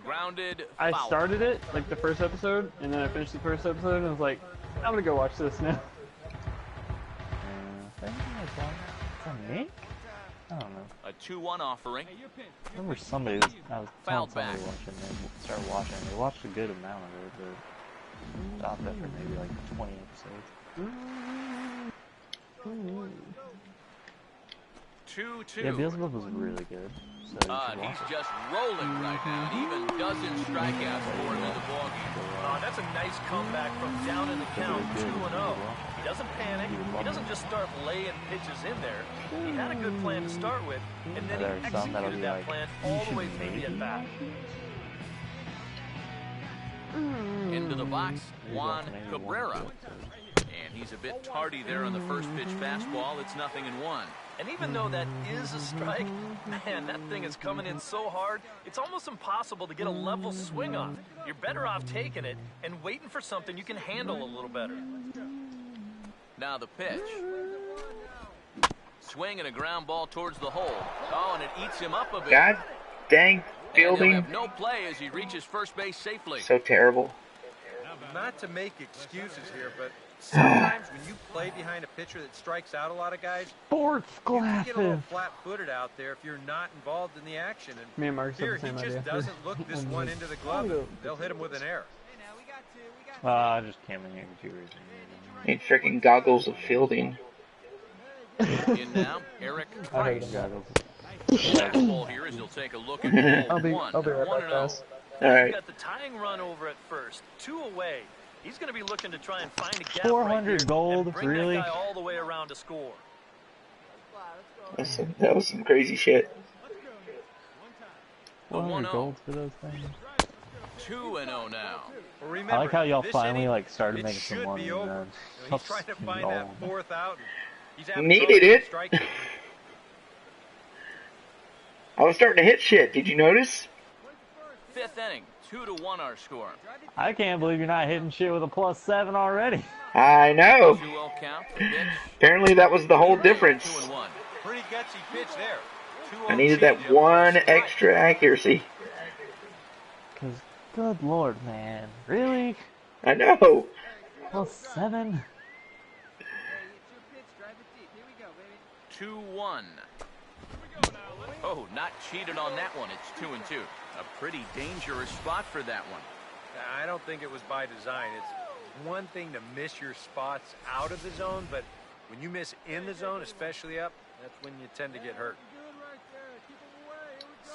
Speaker 3: Grounded.
Speaker 5: I
Speaker 3: foul.
Speaker 5: started it, like the first episode, and then I finished the first episode, and I was like, I'm gonna go watch this now.
Speaker 1: I think it's on Nick? I don't know.
Speaker 3: A 2-1 offering.
Speaker 1: I remember somebody was, I was telling
Speaker 3: Fouled back.
Speaker 1: somebody watching and start watching. They watched a good amount of it, but stopped after maybe like 20 episodes.
Speaker 3: 2-2.
Speaker 1: Yeah, Beelzebub was really good. So you should
Speaker 3: And
Speaker 1: watch
Speaker 3: he's
Speaker 1: it.
Speaker 3: just rolling right now. Even dozen strikeouts for him in the ballgame.
Speaker 4: That's a nice comeback from down in the count, 2-0. He doesn't panic. He doesn't just start laying pitches in there. He had a good plan to start with, and then
Speaker 1: There's
Speaker 4: he
Speaker 1: some that'll
Speaker 4: executed
Speaker 1: be
Speaker 4: that
Speaker 1: like,
Speaker 4: plan
Speaker 1: you
Speaker 4: all the
Speaker 1: should
Speaker 4: way through the
Speaker 1: maybe
Speaker 4: at-bat.
Speaker 3: Into the box, Juan
Speaker 1: maybe
Speaker 3: Cabrera.
Speaker 1: one field,
Speaker 3: And he's a bit tardy there on the first pitch fastball. It's 0-1.
Speaker 4: And even though that is a strike, man, that thing is coming in so hard, it's almost impossible to get a level swing on it. You're better off taking it and waiting for something you can handle a little better.
Speaker 3: Now the pitch. Swing and a ground ball towards the hole. Oh, and it eats him up a bit.
Speaker 2: God dang,
Speaker 3: And he'll
Speaker 2: fielding.
Speaker 3: have no play as he reaches first base safely.
Speaker 2: So terrible.
Speaker 7: Not to make excuses here, but sometimes when you play behind a pitcher that strikes out a lot of guys,
Speaker 5: Sports
Speaker 7: you can get a little
Speaker 5: glasses.
Speaker 7: flat-footed out there if you're not involved in the action. And
Speaker 5: Me and Marcus have
Speaker 7: here,
Speaker 5: the
Speaker 7: he
Speaker 5: same
Speaker 7: just
Speaker 5: idea.
Speaker 7: doesn't look this one into the glove. They'll hit him with an error.
Speaker 1: I just came in here for 2 reasons.
Speaker 2: Need freaking goggles of fielding.
Speaker 3: In now, Eric Price.
Speaker 1: Goggles.
Speaker 3: Ball here as he'll take a look at
Speaker 5: I'll be
Speaker 3: one.
Speaker 5: right back, guys.
Speaker 2: All right.
Speaker 4: He's got the tying run over at first, 2 away. He's going to be looking to try and find a gap
Speaker 1: 400
Speaker 4: right
Speaker 1: gold,
Speaker 4: and bring
Speaker 1: really?
Speaker 4: that guy all the way around to score.
Speaker 2: That was some crazy shit.
Speaker 1: 400 gold for those things.
Speaker 3: 2-0 now.
Speaker 7: Well, remember,
Speaker 1: I like how y'all
Speaker 7: this
Speaker 1: finally
Speaker 7: inning,
Speaker 1: like started
Speaker 7: it
Speaker 1: making some
Speaker 7: should
Speaker 1: money.
Speaker 7: be over. He's trying to find that 4th out. He's having
Speaker 2: Needed
Speaker 7: trouble
Speaker 2: it.
Speaker 7: striking.
Speaker 2: I was starting to hit shit. Did you notice?
Speaker 3: 5th inning, 2-1 our score.
Speaker 1: I can't believe you're not hitting shit with a +7 already.
Speaker 2: I know.
Speaker 3: 2-0 count. Pitch.
Speaker 2: Apparently that was the whole difference.
Speaker 3: 2-1.
Speaker 7: Pretty gutsy pitch there.
Speaker 2: I needed that one extra accuracy.
Speaker 1: Cause, good lord, man, really?
Speaker 2: I know.
Speaker 1: +7.
Speaker 3: 2-1. Oh, not cheated on that one. It's 2-2. A pretty dangerous spot for that one.
Speaker 7: I don't think it was by design. It's one thing to miss your spots out of the zone, but when you miss in the zone, especially up, that's when you tend to get hurt.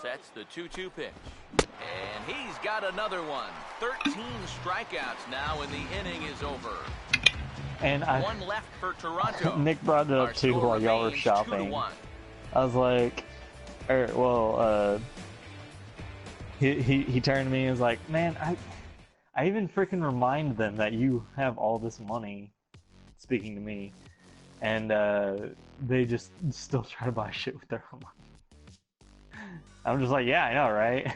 Speaker 3: Sets the 2-2 pitch. And he's got another one. 13 strikeouts now, and the inning is over.
Speaker 1: And
Speaker 3: One left for Toronto.
Speaker 1: Nick brought it up too while y'all were shopping.
Speaker 3: 2-1.
Speaker 1: I was like, he turned to me and was like, man, I even freaking remind them that you have all this money, speaking to me, and they just still try to buy shit with their own money. I'm just like, yeah, I know, right?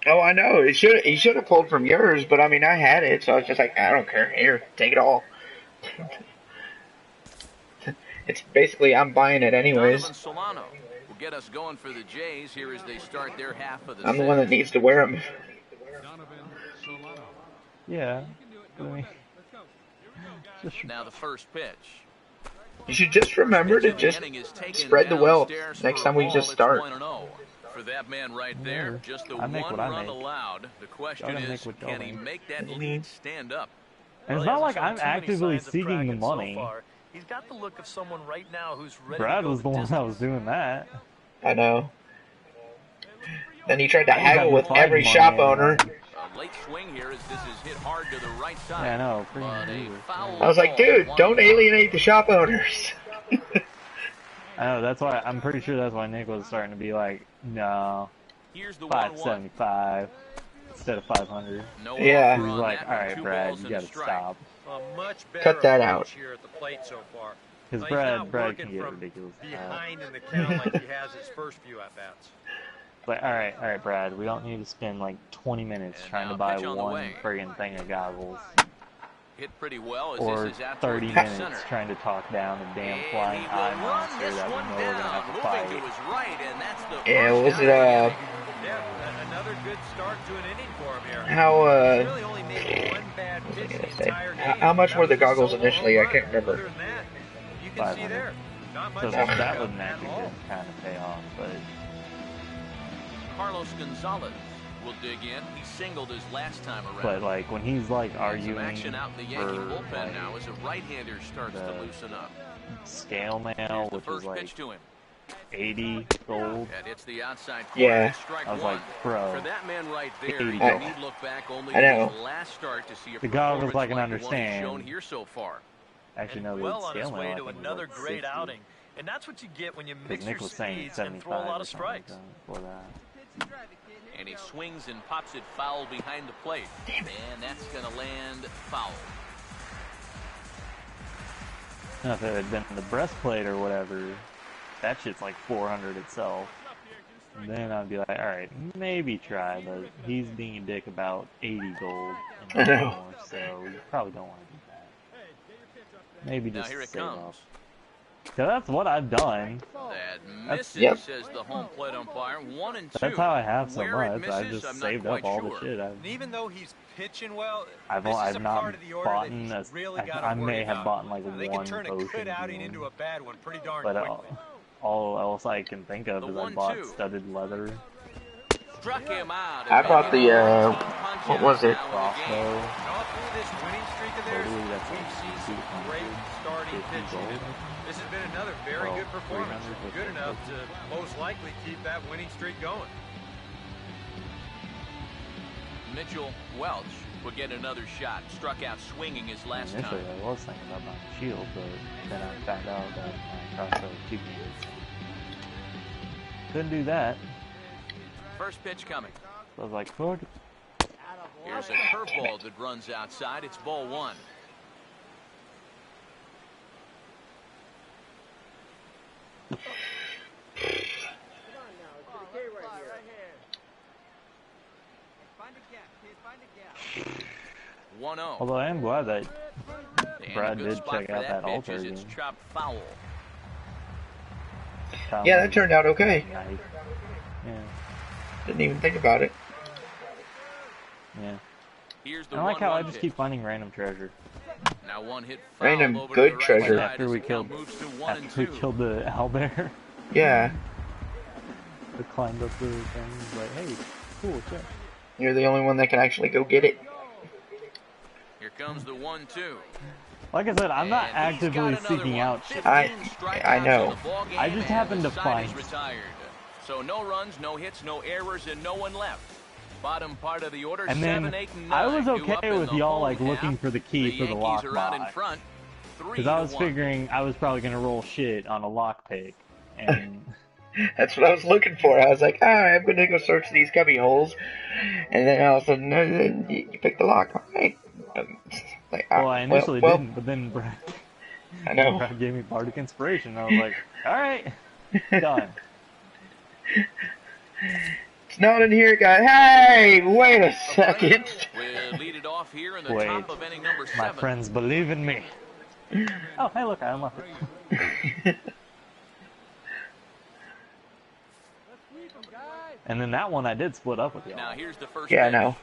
Speaker 2: Oh, I know. He should have pulled from yours, but I mean, I had it, so I was just like, I don't care. Here, take it all. It's basically, I'm buying it anyways.
Speaker 3: Donovan Solano will get us going for the Jays here as they start their half of the
Speaker 2: I'm the one that needs to wear them.
Speaker 1: Yeah. I mean,
Speaker 3: now the first pitch.
Speaker 2: You should just remember to just spread the wealth next time we just start.
Speaker 3: For that man right there, just the
Speaker 1: I make
Speaker 3: one
Speaker 1: what I
Speaker 3: run
Speaker 1: make.
Speaker 3: allowed. The question
Speaker 1: Y'all
Speaker 3: is,
Speaker 1: make what y'all
Speaker 3: can he
Speaker 1: make.
Speaker 3: make that lead stand up?
Speaker 1: and it's not like I'm actively seeking the money.
Speaker 4: He's got the look of someone right now who's ready
Speaker 1: Brad
Speaker 4: to go
Speaker 1: was the one that was
Speaker 4: distance.
Speaker 1: doing that.
Speaker 2: I know. Then he tried to
Speaker 1: I
Speaker 2: haggle with
Speaker 1: got
Speaker 2: every
Speaker 1: money
Speaker 2: shop
Speaker 1: anyway.
Speaker 2: owner.
Speaker 3: A late swing here as this is hit hard to the right side.
Speaker 1: Yeah, I know.
Speaker 3: But a foul
Speaker 2: I was like, dude,
Speaker 3: ball,
Speaker 2: don't
Speaker 3: 1-1.
Speaker 2: alienate the shop owners.
Speaker 1: I know, that's why, I'm pretty sure that's why Nick was starting to be like, no,
Speaker 3: Here's the 1-1.
Speaker 1: 575 instead of 500.
Speaker 3: No
Speaker 2: Yeah.
Speaker 3: offer
Speaker 1: He was
Speaker 3: on
Speaker 1: like,
Speaker 3: that,
Speaker 1: alright,
Speaker 3: 2
Speaker 1: Brad,
Speaker 3: balls
Speaker 1: you
Speaker 3: and a
Speaker 1: gotta
Speaker 3: strike.
Speaker 1: stop.
Speaker 7: A much better
Speaker 2: Cut that
Speaker 7: approach
Speaker 2: out.
Speaker 7: here at the plate so far.
Speaker 1: Because
Speaker 7: He's not
Speaker 1: Brad
Speaker 7: working
Speaker 1: can get
Speaker 7: from
Speaker 1: ridiculous.
Speaker 7: behind in the count like he has his first few at-bats.
Speaker 1: But alright, Brad, we don't need to spend like 20 minutes
Speaker 3: And
Speaker 1: trying
Speaker 3: now
Speaker 1: to buy
Speaker 3: pitch on the
Speaker 1: one
Speaker 3: way.
Speaker 1: friggin' thing of goggles.
Speaker 3: Hit pretty well as
Speaker 1: Or
Speaker 3: this is out
Speaker 1: 30
Speaker 3: toward
Speaker 1: minutes
Speaker 3: center.
Speaker 1: trying to talk down a damn
Speaker 3: And
Speaker 1: flying
Speaker 3: he
Speaker 1: eye
Speaker 3: will run
Speaker 1: monster
Speaker 3: this
Speaker 1: that we
Speaker 3: one
Speaker 1: know we're gonna
Speaker 3: down,
Speaker 1: have to
Speaker 3: moving
Speaker 1: fight.
Speaker 3: to his right, and that's the
Speaker 2: Yeah,
Speaker 3: first
Speaker 2: was
Speaker 3: out
Speaker 2: it,
Speaker 3: of the inning.
Speaker 7: Yeah, another good start to an inning for him here.
Speaker 2: How,
Speaker 7: He's really only made one bad pitch the entire game.
Speaker 2: how much
Speaker 7: That
Speaker 2: were the
Speaker 7: was a
Speaker 2: goggles
Speaker 7: solo
Speaker 2: initially?
Speaker 7: home
Speaker 2: I can't
Speaker 7: run.
Speaker 2: remember.
Speaker 7: Other than that, you can see
Speaker 1: 500.
Speaker 7: there, not much
Speaker 1: So
Speaker 7: of a
Speaker 1: that
Speaker 7: pickup
Speaker 1: wouldn't
Speaker 7: at
Speaker 1: actually
Speaker 7: all.
Speaker 1: kind of pay off, but
Speaker 3: Carlos Gonzalez will dig in. He singled his last time around.
Speaker 1: but like when he's like
Speaker 3: Some
Speaker 1: arguing
Speaker 3: action out in the Yankee
Speaker 1: for
Speaker 3: bullpen
Speaker 1: like
Speaker 3: now as a right-hander starts to
Speaker 1: the
Speaker 3: loosen up.
Speaker 1: scale mail,
Speaker 3: Here's the
Speaker 1: which is
Speaker 3: first
Speaker 1: like
Speaker 3: pitch to him.
Speaker 1: 80 gold,
Speaker 3: And it's the outside corner.
Speaker 2: Yeah.
Speaker 3: Strike
Speaker 1: I was
Speaker 3: one.
Speaker 1: like, bro,
Speaker 3: For that man right there,
Speaker 1: 80
Speaker 3: you
Speaker 1: gold.
Speaker 3: need look back only
Speaker 2: I
Speaker 3: to
Speaker 2: know.
Speaker 3: his last start to see a
Speaker 1: The goggles
Speaker 3: performance
Speaker 1: I can
Speaker 3: like the one he's
Speaker 1: understand.
Speaker 3: shown here so far.
Speaker 1: Actually
Speaker 4: And
Speaker 1: no, the
Speaker 4: well on
Speaker 1: scale
Speaker 4: his
Speaker 1: mail
Speaker 4: way
Speaker 1: I
Speaker 4: to
Speaker 1: think was
Speaker 4: another
Speaker 1: like
Speaker 4: great
Speaker 1: 60.
Speaker 4: outing. And that's what you get when you mix
Speaker 1: Because Nick
Speaker 4: your
Speaker 1: was saying
Speaker 4: speeds and
Speaker 1: 75
Speaker 4: throw a lot
Speaker 1: or
Speaker 4: of
Speaker 1: something like
Speaker 4: strikes.
Speaker 1: that before that.
Speaker 3: And he swings and pops it foul behind the plate. And that's going to land foul.
Speaker 1: Now, if it had been the breastplate or whatever, that shit's like 400 itself. And then I'd be like, alright, maybe try, but he's being a dick about 80 gold and
Speaker 2: I know.
Speaker 1: more, so you probably don't want to do that. Maybe
Speaker 3: Now
Speaker 1: just
Speaker 3: here it
Speaker 1: save
Speaker 3: comes.
Speaker 1: up. Cause that's what I've done.
Speaker 3: That misses,
Speaker 2: Yep.
Speaker 3: says the home plate umpire. 1 and 2.
Speaker 1: That's how I have so
Speaker 3: Where it
Speaker 1: much. I
Speaker 3: misses,
Speaker 1: just
Speaker 3: I'm not
Speaker 1: saved up
Speaker 3: quite
Speaker 1: all
Speaker 3: sure.
Speaker 1: the shit.
Speaker 7: And even though he's pitching well,
Speaker 1: I've
Speaker 7: this is a
Speaker 1: not
Speaker 7: part of the order
Speaker 1: bought
Speaker 7: that he's
Speaker 1: a,
Speaker 7: really got to
Speaker 1: I
Speaker 7: worry
Speaker 1: may have
Speaker 7: about.
Speaker 1: bought like
Speaker 7: They
Speaker 1: one
Speaker 7: can turn a
Speaker 1: potion
Speaker 7: good outing
Speaker 1: game,
Speaker 7: into a bad one pretty darn
Speaker 1: but
Speaker 7: quickly.
Speaker 1: all else I can think of
Speaker 3: The
Speaker 1: is I bought
Speaker 3: 1-2.
Speaker 1: studded leather
Speaker 3: struck him out.
Speaker 2: I bought the, what was it?
Speaker 7: Crossbow. This winning streak of theirs, we've seen some great starting pitching. This has been another very good performance. Good enough to most likely keep that winning streak going.
Speaker 3: Mitchell Welch will get another shot. Struck out swinging his last time.
Speaker 1: Initially, I was thinking about buying Shield, but then I found out that my Crossbow was cheap. Couldn't do that.
Speaker 3: First pitch coming.
Speaker 1: So I was like, fuck.
Speaker 3: Here's a curveball that runs outside. It's ball one.
Speaker 1: Although I am glad that Brad did check out that altar again.
Speaker 3: It's chopped foul.
Speaker 2: Yeah, that turned out okay.
Speaker 1: Nice. Yeah.
Speaker 2: Didn't even think about it.
Speaker 1: Yeah.
Speaker 3: Here's the
Speaker 1: I like how I just keep finding random treasure.
Speaker 3: Now one hit
Speaker 2: random good treasure.
Speaker 1: Like after we killed the owlbear.
Speaker 2: Yeah.
Speaker 1: We climbed up the thing. Like, hey, cool, check.
Speaker 2: You're the only one that can actually go get it.
Speaker 3: Here comes the 1-2.
Speaker 1: Like I said, I'm not actively seeking out shit.
Speaker 2: I know.
Speaker 1: I just happened to find.
Speaker 3: So no runs, no hits, no errors, and no one left. Bottom part of the order.
Speaker 1: And then
Speaker 3: 7, 8, and 9.
Speaker 1: I was okay with y'all like looking for the key for the lock box. Because I was figuring I was probably gonna roll shit on a lock pick, and
Speaker 2: that's what I was looking for. I was like, I'm gonna go search these cubby holes, and then all of a sudden, you pick the lock. All right. Like,
Speaker 1: well, I initially didn't, but then Brad,
Speaker 2: I know.
Speaker 1: Brad gave me Bardic Inspiration. I was like, all right, done.
Speaker 2: It's not in here, guys. Hey, wait a second.
Speaker 3: We'll lead it off here in the
Speaker 1: Wait,
Speaker 3: top of inning number 7.
Speaker 1: My friends believe in me. Oh, hey, look, I unlocked it. And then that one I did split up with y'all.
Speaker 3: Now here's the first
Speaker 2: yeah, I
Speaker 3: pitch.
Speaker 2: know.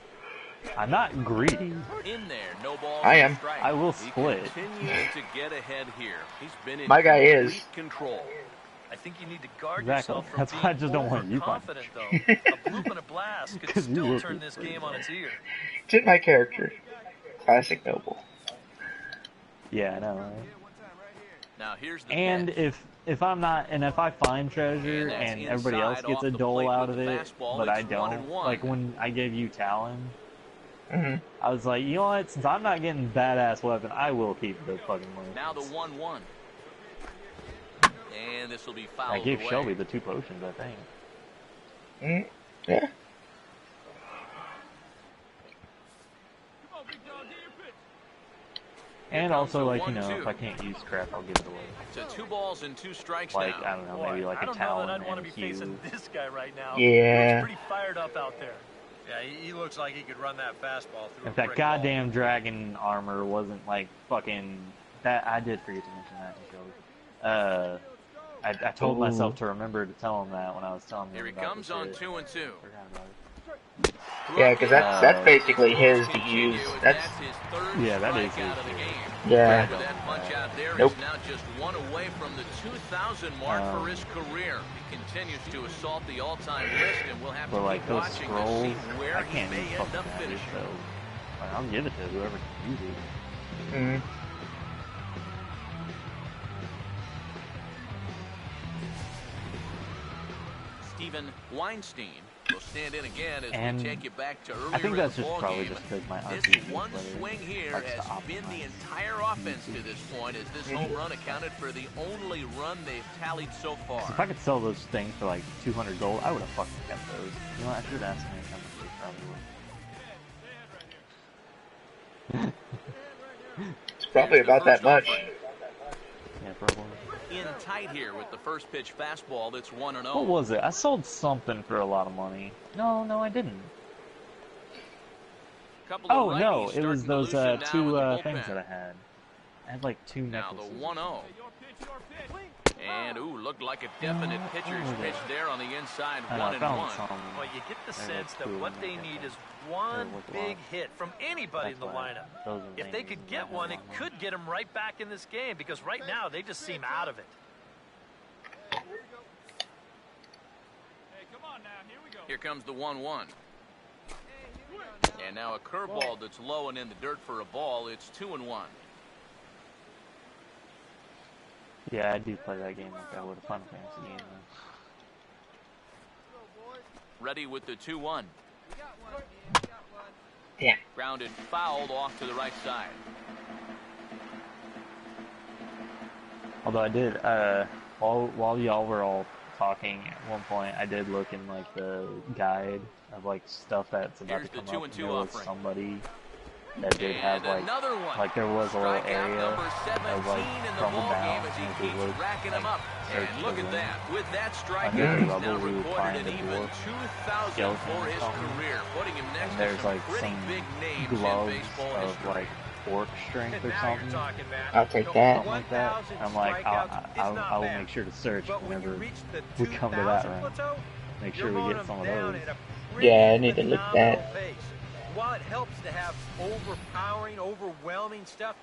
Speaker 1: I'm not greedy.
Speaker 3: In there, no balls.
Speaker 2: I am.
Speaker 1: I will split.
Speaker 3: He continues to get ahead here. He's been in
Speaker 2: My guy is.
Speaker 4: Control. I think you need to guard
Speaker 1: Exactly.
Speaker 4: yourself from
Speaker 1: That's why I just don't want you
Speaker 4: confident though. A bloop and a blast could still turn this game on its ear.
Speaker 2: It's in my character. Classic Noble.
Speaker 1: Yeah, I know. Right?
Speaker 3: Now here's the
Speaker 1: and
Speaker 3: pitch.
Speaker 1: if I'm not, and if I find treasure and everybody else gets a dole out of it, but I don't, like when I gave you Talon, I was like, you know what? Since I'm not getting badass weapon, I will keep the fucking money.
Speaker 3: Now the 1-1. And this will be fouled
Speaker 1: I gave
Speaker 3: away.
Speaker 1: Shelby the 2 potions, I think.
Speaker 2: Yeah.
Speaker 1: And also, like, you know, if I can't use crap, I'll give it away.
Speaker 3: So 2 balls and 2 strikes
Speaker 1: like,
Speaker 3: now.
Speaker 1: I don't know, maybe like a Talon
Speaker 4: I'd want to
Speaker 1: and
Speaker 4: be
Speaker 1: Hugh.
Speaker 4: facing this guy right now.
Speaker 2: Yeah.
Speaker 4: He's pretty fired up out there.
Speaker 7: Yeah, he looks like he could run that fastball through
Speaker 1: If
Speaker 7: a
Speaker 1: that
Speaker 7: brick
Speaker 1: goddamn
Speaker 7: wall.
Speaker 1: dragon armor wasn't like fucking that, I did forget to mention that. I told myself to remember to tell him that when I was telling him.
Speaker 3: Here he
Speaker 1: about
Speaker 3: comes
Speaker 1: this
Speaker 3: on
Speaker 1: shit.
Speaker 3: 2-2.
Speaker 1: Forgot about it.
Speaker 2: Yeah, because that's basically his to use. That's
Speaker 3: his third
Speaker 1: Yeah, that is
Speaker 3: strikeout of the
Speaker 1: his.
Speaker 3: game.
Speaker 2: Yeah.
Speaker 3: With that punch out there,
Speaker 2: Nope.
Speaker 3: he's now just 1 away from the 2,000 mark for his career. He continues to assault the all-time list, and we'll have
Speaker 1: But
Speaker 3: to
Speaker 1: like
Speaker 3: keep
Speaker 1: those
Speaker 3: watching
Speaker 1: scrolls,
Speaker 3: to see where
Speaker 1: I
Speaker 3: he
Speaker 1: can't
Speaker 3: may
Speaker 1: use
Speaker 3: end
Speaker 1: fucking
Speaker 3: up
Speaker 1: magic,
Speaker 3: finishing.
Speaker 1: so like, I'll give it to whoever can use it.
Speaker 2: Mm.
Speaker 3: Stephen Weinstein will stand in again as
Speaker 1: And
Speaker 3: we take you back to earlier
Speaker 1: I think that's
Speaker 3: in
Speaker 1: just
Speaker 3: the
Speaker 1: probably
Speaker 3: ballgame.
Speaker 1: just because my
Speaker 3: This
Speaker 1: RPG
Speaker 3: one
Speaker 1: player
Speaker 3: swing here
Speaker 1: likes to
Speaker 3: has been the
Speaker 1: optimize.
Speaker 3: entire offense to this point, as this home run accounted for the only run they've tallied so far.
Speaker 1: If I could sell those things for like 200 gold, I would have fucking kept those. You know what? I should ask me how much they probably would.
Speaker 2: It's probably about that much.
Speaker 1: Yeah, probably.
Speaker 3: In tight here with the first pitch fastball that's 1-0.
Speaker 1: What was it? I sold something for a lot of money. No, I didn't.
Speaker 3: Couple of
Speaker 1: Oh no,
Speaker 3: righties
Speaker 1: it was
Speaker 3: starting to
Speaker 1: those
Speaker 3: loosen now in
Speaker 1: 2
Speaker 3: the
Speaker 1: things
Speaker 3: bullpen.
Speaker 1: that I had. I had like 2
Speaker 3: Now
Speaker 1: necklaces.
Speaker 3: the 1-0. And looked like a definite pitcher's pitch there on the inside.
Speaker 1: I
Speaker 3: 1-1.
Speaker 1: found some.
Speaker 4: Well, you get the
Speaker 1: There
Speaker 4: sense
Speaker 1: were
Speaker 4: that
Speaker 1: 2
Speaker 4: what
Speaker 1: in
Speaker 4: they
Speaker 1: there.
Speaker 4: need is one
Speaker 1: There was a
Speaker 4: big
Speaker 1: lot.
Speaker 4: hit from anybody in
Speaker 1: That's
Speaker 4: the
Speaker 1: why
Speaker 4: lineup.
Speaker 1: those are the
Speaker 4: If they
Speaker 1: main
Speaker 4: could
Speaker 1: reasons
Speaker 4: get
Speaker 1: I
Speaker 4: one,
Speaker 1: had
Speaker 4: it could get them right back in this game, because right now they just seem out of it.
Speaker 6: Hey, come on
Speaker 3: Here comes the 1-1. And now a curveball that's low and in the dirt for a ball. It's 2-1.
Speaker 1: Yeah, I do play that game like I would a Final Fantasy game.
Speaker 3: Ready with the 2-1.
Speaker 2: Yeah.
Speaker 3: Grounded, fouled off to the right side.
Speaker 1: Although I did, while y'all were all talking at one point, I did look in like the guide of like stuff that's about to come up. And there was somebody that did have like there was a little area of like crumbled down, and if we would like search
Speaker 3: and look at that. With that strikeout,
Speaker 1: under the
Speaker 3: he's now
Speaker 1: rubble, we would
Speaker 3: recorded
Speaker 1: find
Speaker 3: an
Speaker 1: a
Speaker 3: even
Speaker 1: dwarf
Speaker 3: 2,000
Speaker 1: skeleton
Speaker 3: for
Speaker 1: or
Speaker 3: his
Speaker 1: something.
Speaker 3: career, putting him next
Speaker 1: And
Speaker 3: to
Speaker 1: there's
Speaker 3: some
Speaker 1: like
Speaker 3: pretty
Speaker 1: some
Speaker 3: big names in
Speaker 1: gloves
Speaker 3: baseball
Speaker 1: of
Speaker 3: history.
Speaker 1: like fork strength or something.
Speaker 2: I'll take that.
Speaker 1: Something like that. I'm like, I will make sure to search whenever we come to that round. Make sure we get some of those.
Speaker 2: Yeah, I need to look at that.
Speaker 7: While it helps to have overpowering, overwhelming stuff,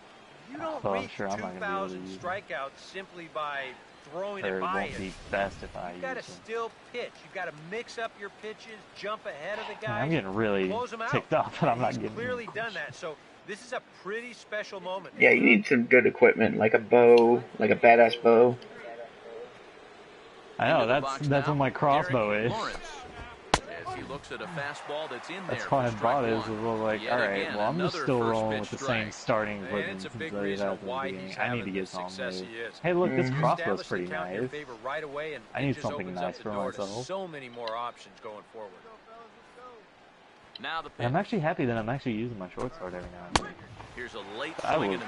Speaker 7: you don't reach
Speaker 1: sure
Speaker 7: 2,000 strikeouts simply by throwing it by
Speaker 1: it won't be best if I
Speaker 7: use got to still pitch. You've got to mix up your pitches, jump ahead of the guys.
Speaker 1: I'm getting really ticked off, but I'm not getting.
Speaker 7: Clearly done that. So this is a pretty special moment.
Speaker 2: Yeah, you need some good equipment, like a bow, like a badass bow.
Speaker 1: I know that's what my crossbow is.
Speaker 3: He looks at a fastball that's in there.
Speaker 1: That's why I bought it. Is like, all right, well, I'm just still rolling with the same starting equipment since I had at the beginning. I need to get something made. Hey, look, this crossbow's pretty nice. I need something nice for myself.
Speaker 7: So many more options going forward.
Speaker 3: Now the
Speaker 1: pitch. I'm actually happy that I'm actually using my short sword every now and then.
Speaker 3: Here's a late
Speaker 1: I was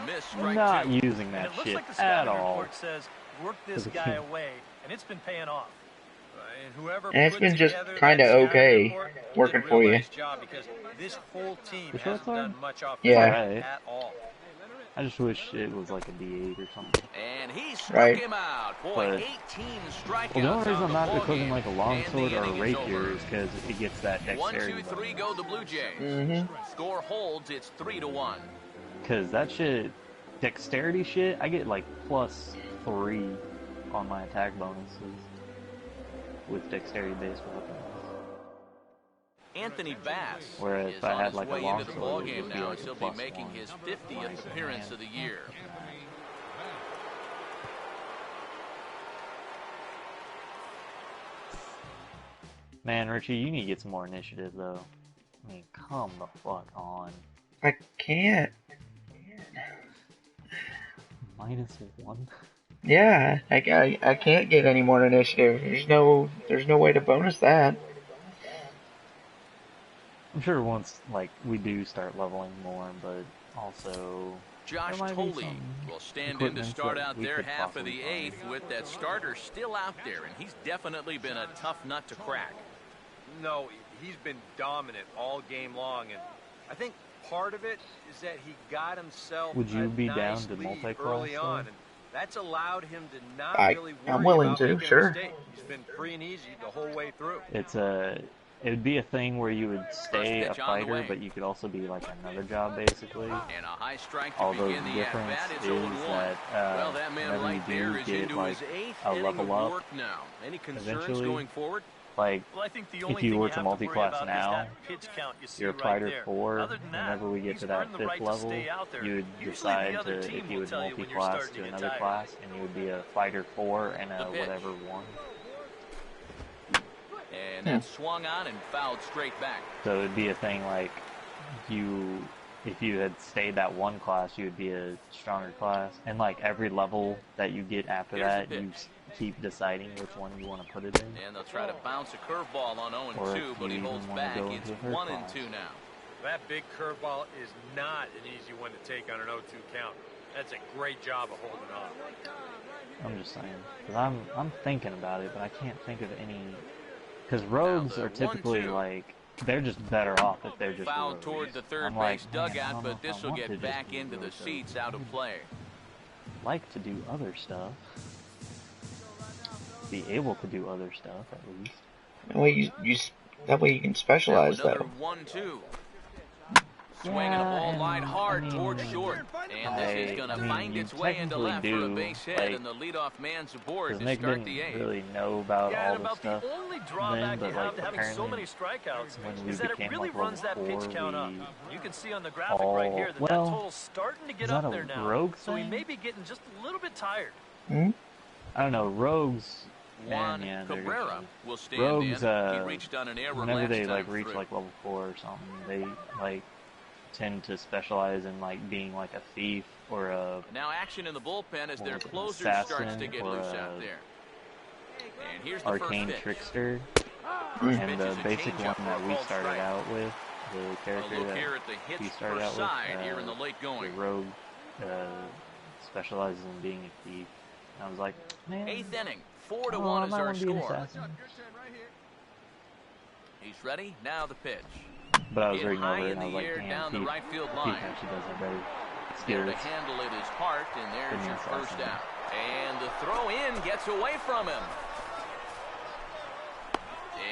Speaker 1: not using that shit at all.
Speaker 4: Says, work this guy away, and it's been paying off.
Speaker 2: And it's been just kind of okay working for you.
Speaker 1: Yeah. I just wish it was like a D8 or something.
Speaker 3: And he struck him out. Boy,
Speaker 1: but,
Speaker 3: 18 strikeouts.
Speaker 1: Well, the only reason I'm not equipping like a longsword or a rapier is because it gets that dexterity.
Speaker 3: 1, 2, 3 go the Blue Jays. Score holds. It's 3-1.
Speaker 1: Because that shit, dexterity shit, I get like +3 on my attack bonuses with dexterity-based weapons.
Speaker 3: Anthony Bass
Speaker 1: Whereas
Speaker 3: is
Speaker 1: if I
Speaker 3: on
Speaker 1: had
Speaker 3: his
Speaker 1: like
Speaker 3: way
Speaker 1: a long
Speaker 3: into the
Speaker 1: sword,
Speaker 3: ballgame now as he'll be
Speaker 1: like
Speaker 3: making his 50th appearance of the year.
Speaker 1: Man, Richie, you need to get some more initiative, though. I mean, come the fuck on.
Speaker 2: I can't.
Speaker 1: -1?
Speaker 2: Yeah, I can't get any more initiative. There's no way to bonus that.
Speaker 1: I'm sure once like we do start leveling more, but also
Speaker 3: Josh Tolley will stand in to start out their half of the 8th with that starter still out there, and he's definitely been a tough nut to crack.
Speaker 7: No, he's been dominant all game long, and I think part of it is that he got himself
Speaker 1: Would you be
Speaker 7: nice
Speaker 1: down to
Speaker 7: lead
Speaker 1: multi-class
Speaker 7: early on, and that's allowed him to not really worry
Speaker 2: I'm willing
Speaker 7: about
Speaker 2: to,
Speaker 7: making
Speaker 2: sure.
Speaker 7: a mistake. He's been free and easy the whole way through.
Speaker 1: It would be a thing where you would stay a fighter, but you could also be like another job, basically.
Speaker 3: And a high strike to
Speaker 1: Although
Speaker 3: begin
Speaker 1: the
Speaker 3: the
Speaker 1: difference
Speaker 3: at-bat,
Speaker 1: is that
Speaker 3: well, that man
Speaker 1: whenever
Speaker 3: right there
Speaker 1: you
Speaker 3: is
Speaker 1: do
Speaker 3: into
Speaker 1: get like
Speaker 3: his 8th
Speaker 1: a
Speaker 3: inning
Speaker 1: level
Speaker 3: of
Speaker 1: up,
Speaker 3: work now. Any concerns
Speaker 1: eventually,
Speaker 3: going forward?
Speaker 1: Like,
Speaker 4: well, I think the
Speaker 1: if you were to multi-class now,
Speaker 4: pitch count you see
Speaker 1: you're
Speaker 4: right
Speaker 1: fighter
Speaker 4: there.
Speaker 1: 4,
Speaker 4: Other than that,
Speaker 1: whenever we get to that 5th level, you would decide to, if you would multi-class to another class, and you would be a fighter 4 and a whatever 1.
Speaker 3: And then swung on and fouled straight back.
Speaker 1: So it'd be a thing like, if you had stayed that 1 class, you would be a stronger class. And like every level that you get after that, you keep deciding which one you want to put it in.
Speaker 3: And they'll try to bounce a curveball on 0-2, but he holds back. It's 1-2 now.
Speaker 7: That big curveball is not an easy one to take on an 0-2 count. That's a great job of holding on.
Speaker 1: I'm just saying, because I'm thinking about it, but I can't think of any. Because rogues are typically like, they're just better off if they're just
Speaker 3: fouled toward the third base dugout, but this will get back into the seats out of play.
Speaker 1: Like to do other stuff. Be able to do other stuff at least.
Speaker 2: That way you can specialize that.
Speaker 3: 1-2. Swinging a ball line hard towards short. And this is going to find its way into left for a base hit, and the leadoff man's aboard to start the eighth.
Speaker 1: Really know about all this stuff.
Speaker 4: The only drawback you have to having so many strikeouts is that it really runs that pitch count up. You can see on the graphic right here that that total's starting to get up there now. So he may be getting just a little bit tired.
Speaker 1: I don't know, Rogues.
Speaker 3: Juan Cabrera will stand
Speaker 1: Rogues,
Speaker 3: in. He reached on an error
Speaker 1: whenever
Speaker 3: last
Speaker 1: they
Speaker 3: time
Speaker 1: reach
Speaker 3: through.
Speaker 1: like level 4 or something, they like tend to specialize in like being like a thief or a
Speaker 3: now action in the bullpen as their closer starts to get loose out there. And here's the
Speaker 1: arcane
Speaker 3: first pitch.
Speaker 1: trickster, and the basic one that we started out with, the character that we started out with,
Speaker 3: here in the late going.
Speaker 1: the rogue specializes in being a thief. And I was like, man,
Speaker 3: 8th inning, 4-1 is our score. He's ready. Now the pitch.
Speaker 1: But I was reading over it and I was like,
Speaker 3: down the right field
Speaker 1: Pete
Speaker 3: line.
Speaker 1: actually does it better.
Speaker 3: There to handle it is Hart, and there's your first out. And the throw in gets away from him.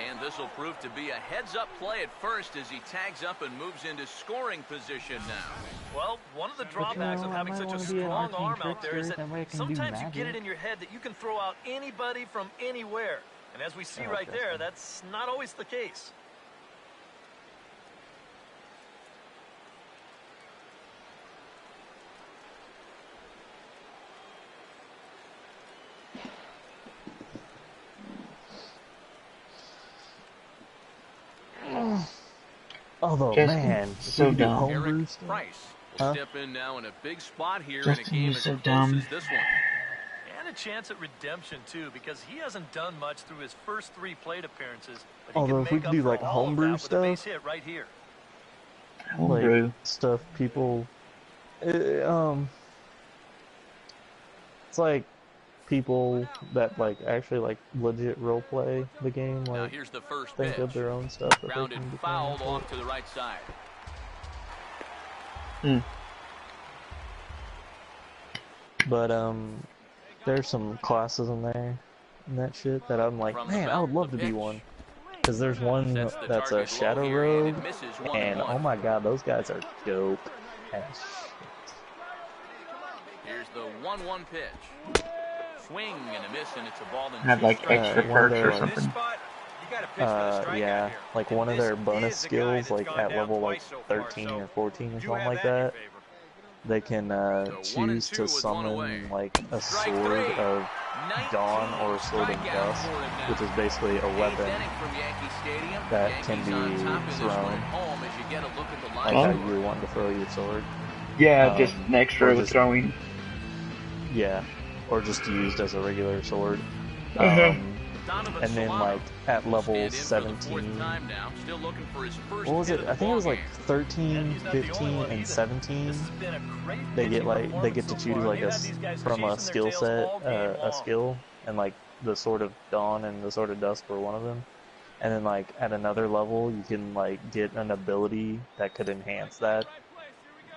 Speaker 3: And this will prove to be a heads-up play at first as he tags up and moves into scoring position now.
Speaker 4: Well, one of the drawbacks of having such a strong arm out there is that sometimes you get it in your head that you can throw out anybody from anywhere. And as we see right there, that's not always the case.
Speaker 1: Although,
Speaker 2: Justin,
Speaker 1: man,
Speaker 2: so dumb.
Speaker 3: Eric Price will step in now in a big spot here in a
Speaker 2: Justin,
Speaker 3: game
Speaker 2: you're
Speaker 3: as
Speaker 2: so
Speaker 3: close
Speaker 2: dumb.
Speaker 3: as this one.
Speaker 4: And a chance at redemption, too, because he hasn't done much through his first 3 plate appearances. But he
Speaker 1: Although
Speaker 4: can
Speaker 1: if we
Speaker 4: make
Speaker 1: could
Speaker 4: up
Speaker 1: do
Speaker 4: for
Speaker 1: like
Speaker 4: all of
Speaker 1: homebrew
Speaker 4: that with a base
Speaker 1: stuff,
Speaker 4: hit right here.
Speaker 2: Homebrew.
Speaker 1: like stuff people, it's like people that like actually like legit role play the game,
Speaker 3: Now
Speaker 1: like
Speaker 3: here's the first
Speaker 1: think
Speaker 3: pitch.
Speaker 1: of their own stuff that they
Speaker 3: Grounded
Speaker 1: can
Speaker 3: fouled
Speaker 1: become.
Speaker 3: off to the right side.
Speaker 1: But there's some classes in there and that shit that I'm like,
Speaker 3: From the
Speaker 1: man, I
Speaker 3: belt,
Speaker 1: would love
Speaker 3: the
Speaker 1: to be
Speaker 3: pitch.
Speaker 1: one. Because there's one
Speaker 3: Sets the
Speaker 1: that's a
Speaker 3: target low
Speaker 1: Shadow
Speaker 3: here,
Speaker 1: Rogue,
Speaker 3: and it misses 1-1.
Speaker 1: and oh my god, those guys are dope as shit.
Speaker 3: Here's the 1-1 pitch. Swing and a miss, and it's a ball in
Speaker 2: Had like extra
Speaker 1: one of
Speaker 2: perks
Speaker 1: their,
Speaker 2: or
Speaker 1: like,
Speaker 2: something.
Speaker 1: Yeah, like one of their bonus skills, like at level like 13 or 14 or something like that, they can choose to summon like a sword of dawn or a sword of dusk, which is basically a weapon that can be thrown, like how you were wanting to throw your sword.
Speaker 2: Yeah, just an extra
Speaker 1: or
Speaker 2: with
Speaker 1: just-
Speaker 2: throwing.
Speaker 1: Yeah, or just used as a regular sword. And then like at level 17, what was it? I think it was like 13, 15, and 17. They get to choose like from a skill set, a skill, and like the Sword of Dawn and the Sword of Dusk were one of them. And then like at another level, you can like get an ability that could enhance that